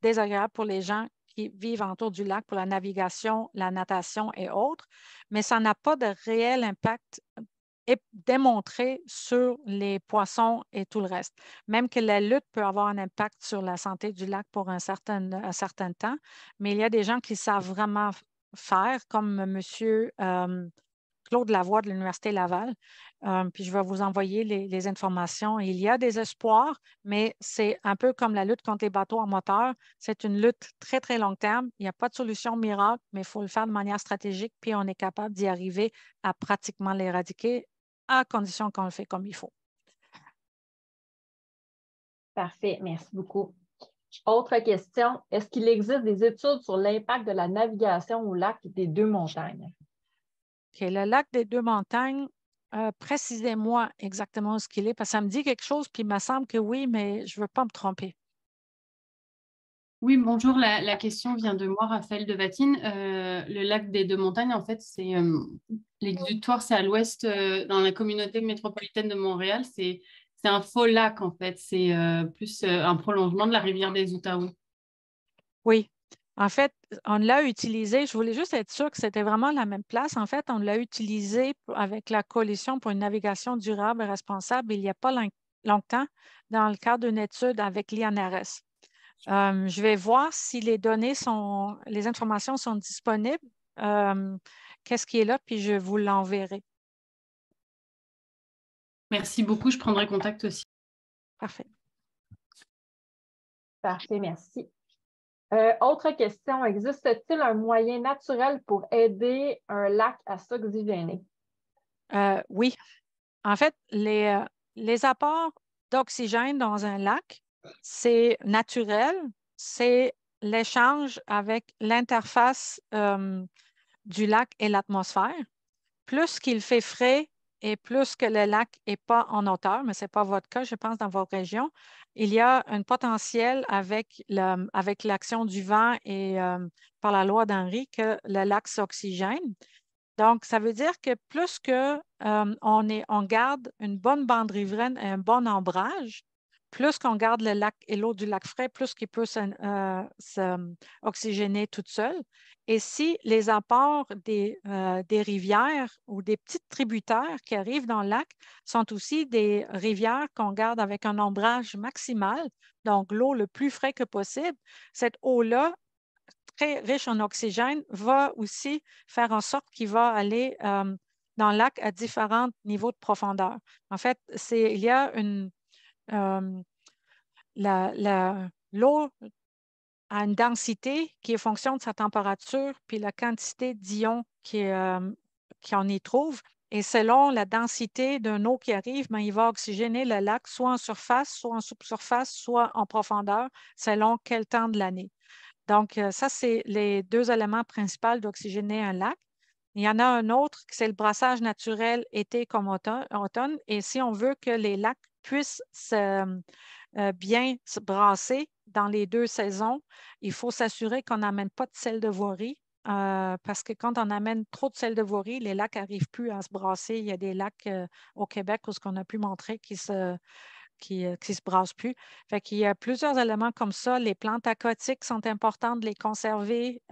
désagréable pour les gens qui vivent autour du lac pour la navigation, la natation et autres, mais ça n'a pas de réel impact démontré sur les poissons et tout le reste. Même que la lutte peut avoir un impact sur la santé du lac pour un certain temps, mais il y a des gens qui savent vraiment faire, comme monsieur Claude Lavoie de l'Université Laval. Puis je vais vous envoyer les informations. Il y a des espoirs, mais c'est un peu comme la lutte contre les bateaux en moteur. C'est une lutte très, très long terme. Il n'y a pas de solution miracle, mais il faut le faire de manière stratégique, puis on est capable d'y arriver à pratiquement l'éradiquer à condition qu'on le fait comme il faut. Parfait, merci beaucoup. Autre question, est-ce qu'il existe des études sur l'impact de la navigation au lac des Deux-Montagnes? OK, le lac des Deux-Montagnes, précisez-moi exactement ce qu'il est, parce que ça me dit quelque chose, puis il me semble que oui, mais je ne veux pas me tromper. Oui, bonjour. La question vient de moi, Raphaël de Vatine. Le lac des Deux-Montagnes, en fait, l'exutoire, c'est à l'ouest, dans la communauté métropolitaine de Montréal. C'est un faux lac, en fait. C'est plus un prolongement de la rivière des Outaouais. Oui. En fait, on l'a utilisé. Je voulais juste être sûre que c'était vraiment la même place. En fait, on l'a utilisé avec la Coalition pour une navigation durable et responsable il n'y a pas longtemps dans le cadre d'une étude avec l'INRS. Je vais voir si les informations sont disponibles. Qu'est-ce qui est là, puis je vous l'enverrai. Merci beaucoup. Je prendrai contact aussi. Parfait. Parfait, merci. Autre question, existe-t-il un moyen naturel pour aider un lac à s'oxygéner? Oui. En fait, les apports d'oxygène dans un lac, c'est naturel, c'est l'échange avec l'interface du lac et l'atmosphère. Plus qu'il fait frais et plus que le lac n'est pas en hauteur, mais ce n'est pas votre cas, je pense, dans vos régions, il y a un potentiel avec l'action du vent et par la loi d'Henry que le lac s'oxygène. Donc, ça veut dire que plus que on garde une bonne bande riveraine et un bon ombrage, plus qu'on garde le lac et l'eau du lac frais, plus qu'il peut s'oxygéner toute seule. Et si les apports des rivières ou des petites tributaires qui arrivent dans le lac sont aussi des rivières qu'on garde avec un ombrage maximal, donc l'eau le plus frais que possible, cette eau-là très riche en oxygène va aussi faire en sorte qu'il va aller dans le lac à différents niveaux de profondeur. En fait, il y a euh, l'eau a une densité qui est fonction de sa température, puis la quantité d'ions qu'on y trouve. Et selon la densité d'une eau qui arrive, ben, il va oxygéner le lac soit en surface, soit en subsurface, soit en profondeur, selon quel temps de l'année. Donc, ça, c'est les deux éléments principaux d'oxygéner un lac. Il y en a un autre, c'est le brassage naturel été comme automne. Et si on veut que les lacs puissent bien se brasser dans les deux saisons, il faut s'assurer qu'on n'amène pas de sel de voirie. Parce que quand on amène trop de sel de voirie, les lacs n'arrivent plus à se brasser. Il y a des lacs au Québec où ce qu'on a pu montrer qui se brassent plus. Fait qu'il y a plusieurs éléments comme ça. Les plantes aquatiques sont importantes de les conserver.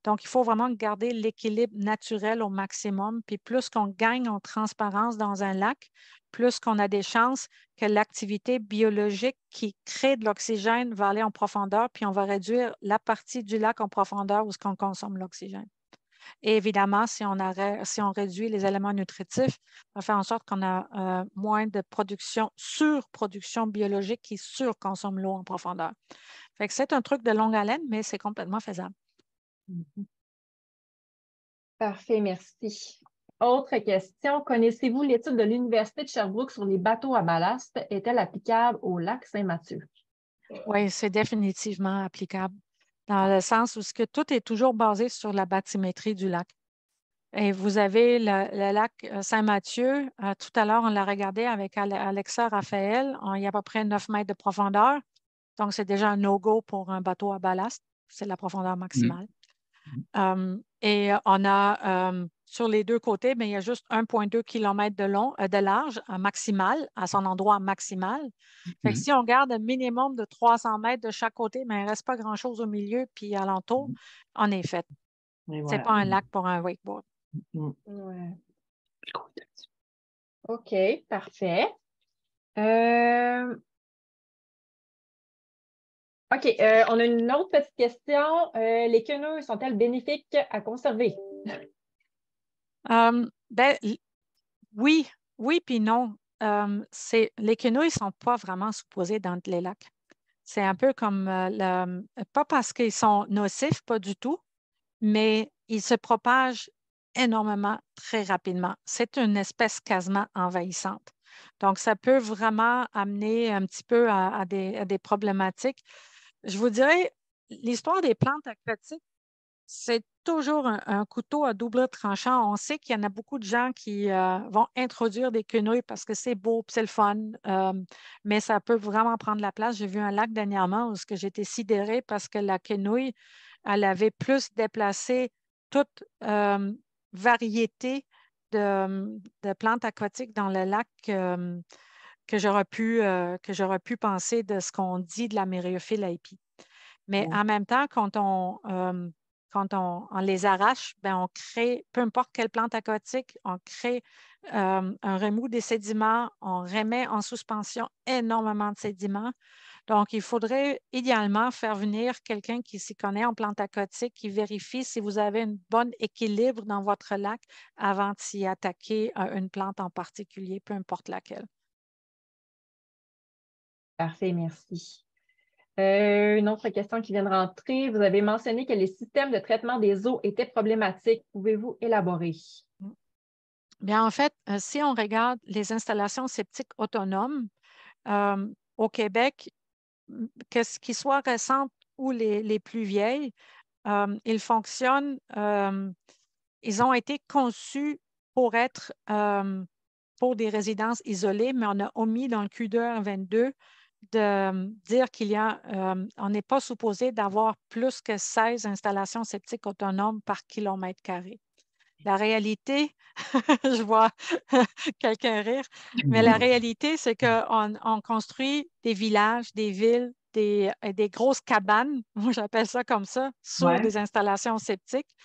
Donc, il faut vraiment garder l'équilibre naturel au maximum. Puis plus qu'on gagne en transparence dans un lac, plus qu'on a des chances que l'activité biologique qui crée de l'oxygène va aller en profondeur, puis on va réduire la partie du lac en profondeur où ce qu'on consomme l'oxygène. Et évidemment, si on réduit les éléments nutritifs, ça fait en sorte qu'on a moins de surproduction biologique qui surconsomme l'eau en profondeur. Fait que c'est un truc de longue haleine, mais c'est complètement faisable. Parfait, merci. Autre question, connaissez-vous l'étude de l'Université de Sherbrooke sur les bateaux à ballast? Est-elle applicable au lac Saint-Mathieu? Oui, c'est définitivement applicable dans le sens où tout est toujours basé sur la bathymétrie du lac. Et vous avez le lac Saint-Mathieu. Tout à l'heure, on l'a regardé avec Alexa Raphaël. Il y a à peu près 9 mètres de profondeur. Donc, c'est déjà un no-go pour un bateau à ballast. C'est la profondeur maximale. Et on a sur les deux côtés, mais il y a juste 1,2 km de large maximal, à son endroit maximal. Fait que si on garde un minimum de 300 mètres de chaque côté, mais il ne reste pas grand-chose au milieu puis alentour, on est fait. Ce n'est pas un lac pour un wakeboard. Ouais. OK, parfait. OK, on a une autre petite question. Les quenouilles sont-elles bénéfiques à conserver? Oui, oui, puis non. Les quenouilles ne sont pas vraiment supposées dans les lacs. C'est un peu comme, pas parce qu'ils sont nocifs, pas du tout, mais ils se propagent énormément, très rapidement. C'est une espèce quasiment envahissante. Donc, ça peut vraiment amener un petit peu à des problématiques. Je vous dirais, l'histoire des plantes aquatiques, c'est toujours un couteau à double tranchant. On sait qu'il y en a beaucoup de gens qui vont introduire des quenouilles parce que c'est beau, c'est le fun, mais ça peut vraiment prendre la place. J'ai vu un lac dernièrement où j'étais sidérée parce que la quenouille, elle avait plus déplacé toute variété de plantes aquatiques dans le lac que j'aurais pu penser de ce qu'on dit de la myriophylle AIP. Mais en même temps, quand on les arrache, ben, on crée, peu importe quelle plante aquatique, on crée un remous des sédiments, on remet en suspension énormément de sédiments. Donc, il faudrait idéalement faire venir quelqu'un qui s'y connaît en plantes aquatiques, qui vérifie si vous avez un bon équilibre dans votre lac avant de s'y attaquer à une plante en particulier, peu importe laquelle. Parfait, merci. Une autre question qui vient de rentrer. Vous avez mentionné que les systèmes de traitement des eaux étaient problématiques. Pouvez-vous élaborer? Bien, en fait, si on regarde les installations septiques autonomes au Québec, qu'ils soient récentes ou les plus vieilles, ils fonctionnent, ils ont été conçus pour être pour des résidences isolées, mais on a omis dans le Q2R22 de dire on n'est pas supposé d'avoir plus que 16 installations septiques autonomes par kilomètre carré. La réalité, je vois quelqu'un rire, mais la réalité, c'est qu'on construit des villages, des villes, des grosses cabanes, moi j'appelle ça comme ça, sur des installations septiques.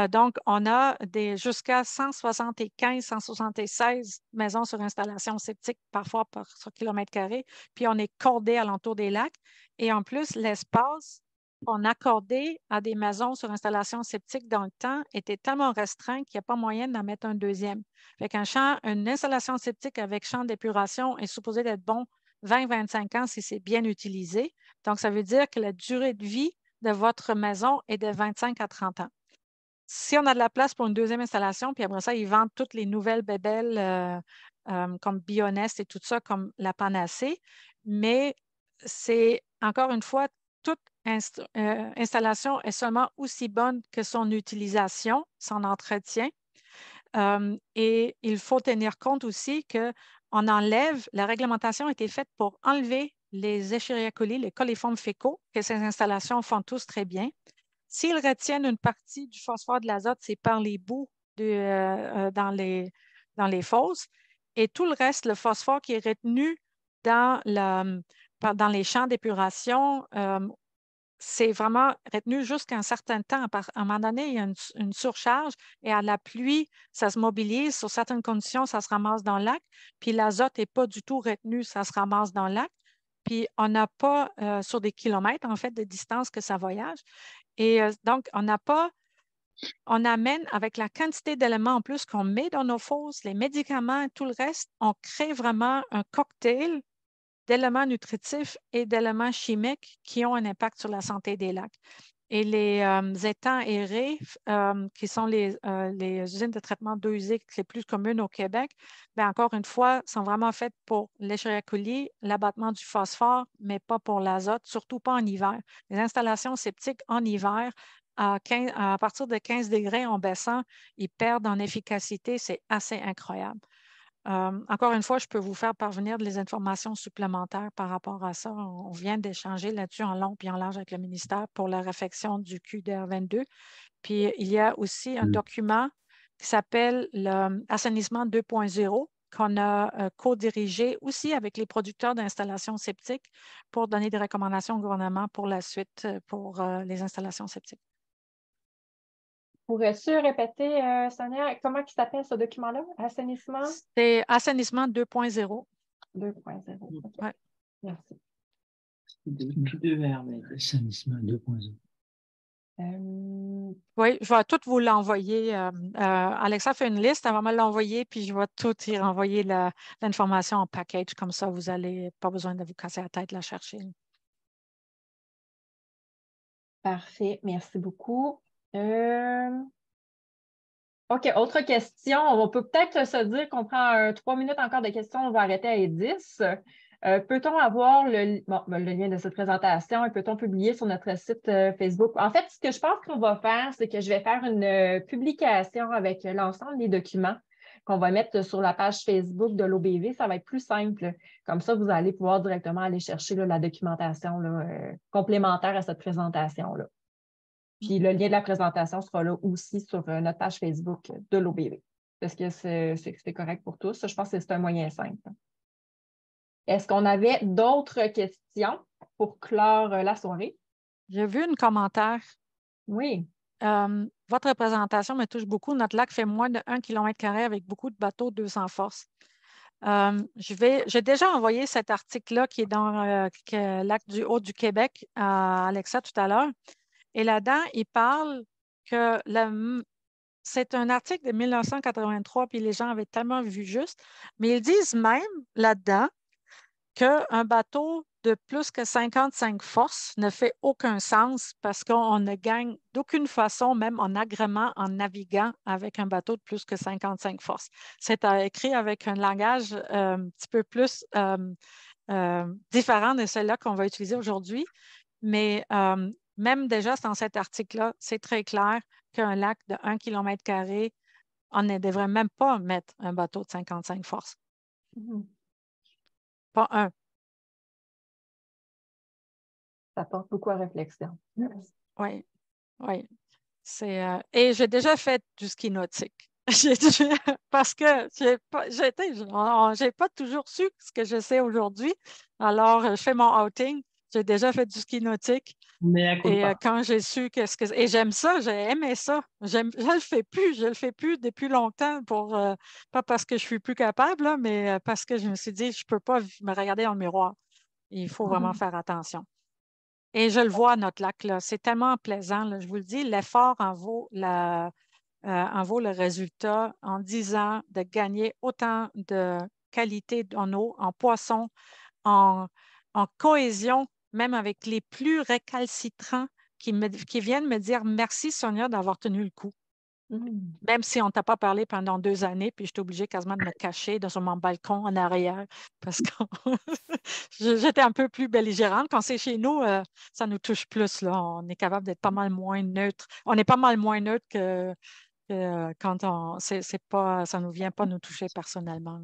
Donc, on a jusqu'à 175, 176 maisons sur installation septique, parfois sur kilomètre carré, puis on est cordé alentour des lacs. Et en plus, l'espace qu'on accordait à des maisons sur installation septique dans le temps était tellement restreint qu'il n'y a pas moyen d'en mettre un deuxième. Fait une installation septique avec champ d'épuration est supposée d'être bon 20-25 ans si c'est bien utilisé. Donc, ça veut dire que la durée de vie de votre maison est de 25 à 30 ans. Si on a de la place pour une deuxième installation, puis après ça, ils vendent toutes les nouvelles bébelles comme Bionest et tout ça comme la panacée, mais c'est encore une fois, toute installation est seulement aussi bonne que son utilisation, son entretien. Et il faut tenir compte aussi qu'on enlève, la réglementation a été faite pour enlever les Escherichia coli, les coliformes fécaux, que ces installations font tous très bien. S'ils retiennent une partie du phosphore de l'azote, c'est par les boues dans les fosses. Et tout le reste, le phosphore qui est retenu dans les champs d'épuration, c'est vraiment retenu jusqu'à un certain temps. À un moment donné, il y a une surcharge et à la pluie, ça se mobilise. Sur certaines conditions, ça se ramasse dans le lac. Puis l'azote n'est pas du tout retenu, ça se ramasse dans le lac. Puis on n'a pas sur des kilomètres, en fait, de distance que ça voyage. Et donc, on amène avec la quantité d'éléments en plus qu'on met dans nos fosses, les médicaments, tout le reste, on crée vraiment un cocktail d'éléments nutritifs et d'éléments chimiques qui ont un impact sur la santé des lacs. Et les étangs aérés, qui sont les usines de traitement d'eau usée les plus communes au Québec, bien, encore une fois, sont vraiment faites pour l'Escherichia coli, l'abattement du phosphore, mais pas pour l'azote, surtout pas en hiver. Les installations septiques en hiver, à partir de 15 degrés en baissant, ils perdent en efficacité. C'est assez incroyable. Encore une fois, je peux vous faire parvenir des informations supplémentaires par rapport à ça. On vient d'échanger là-dessus en long et en large avec le ministère pour la réfection du QDR22. Puis, il y a aussi un document qui s'appelle l'assainissement 2.0 qu'on a co-dirigé aussi avec les producteurs d'installations septiques pour donner des recommandations au gouvernement pour la suite pour les installations septiques. Pourrais-tu répéter, Sonia, comment il s'appelle ce document-là? Assainissement? C'est assainissement 2.0. 2.0. OK. Ouais. Merci. Assainissement 2.0. Oui, je vais tout vous l'envoyer. Alexa fait une liste, elle va me l'envoyer, puis je vais tout y renvoyer l'information en package. Comme ça, vous n'allez pas besoin de vous casser la tête la chercher. Parfait, merci beaucoup. OK, autre question. On peut peut-être se dire qu'on prend 3 minutes encore de questions, on va arrêter à 10. Peut-on avoir le lien de cette présentation et peut-on publier sur notre site Facebook? En fait, ce que je pense qu'on va faire, c'est que je vais faire une publication avec l'ensemble des documents qu'on va mettre sur la page Facebook de l'OBV. Ça va être plus simple. Comme ça, vous allez pouvoir directement aller chercher la documentation complémentaire à cette présentation-là. Puis le lien de la présentation sera là aussi sur notre page Facebook de l'OBV. Est-ce que c'est correct pour tous? Ça, je pense que c'est un moyen simple. Est-ce qu'on avait d'autres questions pour clore la soirée? J'ai vu un commentaire. Oui. Votre présentation me touche beaucoup. Notre lac fait moins de 1 km² avec beaucoup de bateaux 200 forces. J'ai déjà envoyé cet article-là qui est dans le lac du Haut-du-Québec à Alexa tout à l'heure. Et là-dedans, il parle que c'est un article de 1983, puis les gens avaient tellement vu juste, mais ils disent même là-dedans qu'un bateau de plus que 55 forces ne fait aucun sens parce qu'on ne gagne d'aucune façon, même en agrément, en naviguant avec un bateau de plus que 55 forces. C'est écrit avec un langage un petit peu plus différent de celui-là qu'on va utiliser aujourd'hui, mais même déjà dans cet article-là, c'est très clair qu'un lac de 1 km², on ne devrait même pas mettre un bateau de 55 forces. Pas un. Ça porte beaucoup à réflexion. Oui, oui. Et j'ai déjà fait du ski nautique. Parce que j'ai pas toujours su ce que je sais aujourd'hui. Alors, je fais mon outing. J'ai déjà fait du ski nautique. Et quand j'ai su et j'aime ça, j'ai aimé ça. Je le fais plus depuis longtemps pas parce que je suis plus capable, là, mais parce que je me suis dit, je peux pas me regarder dans le miroir. Il faut vraiment faire attention. Et je le vois, notre lac, là. C'est tellement plaisant, là, je vous le dis. L'effort en vaut le résultat en 10 ans de gagner autant de qualité en eau, en poisson, en cohésion, même avec les plus récalcitrants qui viennent me dire merci, Sonia, d'avoir tenu le coup. Même si on ne t'a pas parlé pendant 2 années, puis j'étais obligée quasiment de me cacher sur mon balcon en arrière parce que j'étais un peu plus belligérante. Quand c'est chez nous, ça nous touche plus, là. On est capable d'être pas mal moins neutre. On est pas mal moins neutre que quand ça ne nous vient pas nous toucher personnellement.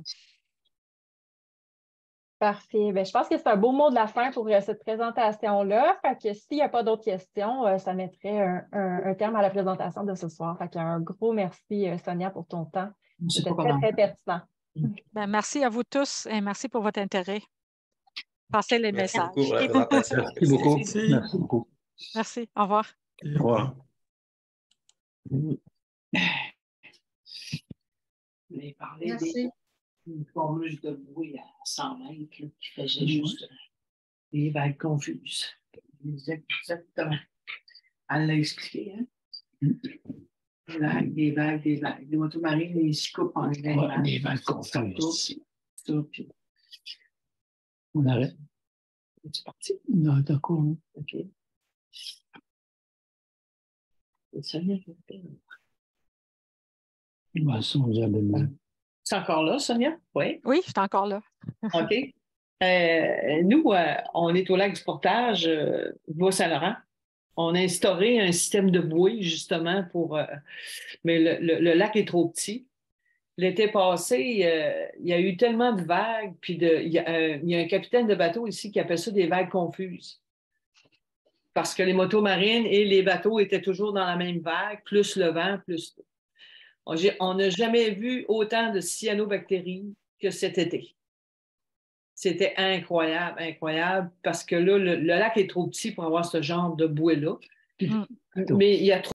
Parfait. Bien, je pense que c'est un beau mot de la fin pour cette présentation-là. Fait que s'il n'y a pas d'autres questions, ça mettrait un terme à la présentation de ce soir. Fait qu'un gros merci, Sonia, pour ton temps. C'était très, très pertinent. Ben, merci à vous tous et merci pour votre intérêt. Passez les messages. Merci beaucoup pour la présentation. Merci beaucoup. Merci. Merci beaucoup. Merci. Au revoir. Au revoir. Vous avez parlé d'une formule de bruit à 100 mètres là, qui faisait juste des vagues confuses. Exactement. Elle l'a expliqué, hein? Des vagues. Les motos marines, ils se coupent en vagues. Des vagues confuses. Puis... On arrête. Es-tu parti? Non, d'accord. OK. C'est Sonia qui fait. C'est encore là, Sonia? Oui. Oui, je suis encore là. OK. Nous, on est au lac du Portage, Bois-Saint-Laurent. On a instauré un système de bouée, justement, mais le lac est trop petit. L'été passé, il y a eu tellement de vagues, puis il y a un capitaine de bateau ici qui appelle ça des vagues confuses. Parce que les motos marines et les bateaux étaient toujours dans la même vague, plus le vent, plus... On n'a jamais vu autant de cyanobactéries que cet été. C'était incroyable, incroyable, parce que là, le lac est trop petit pour avoir ce genre de bouée-là. Mais il y a trop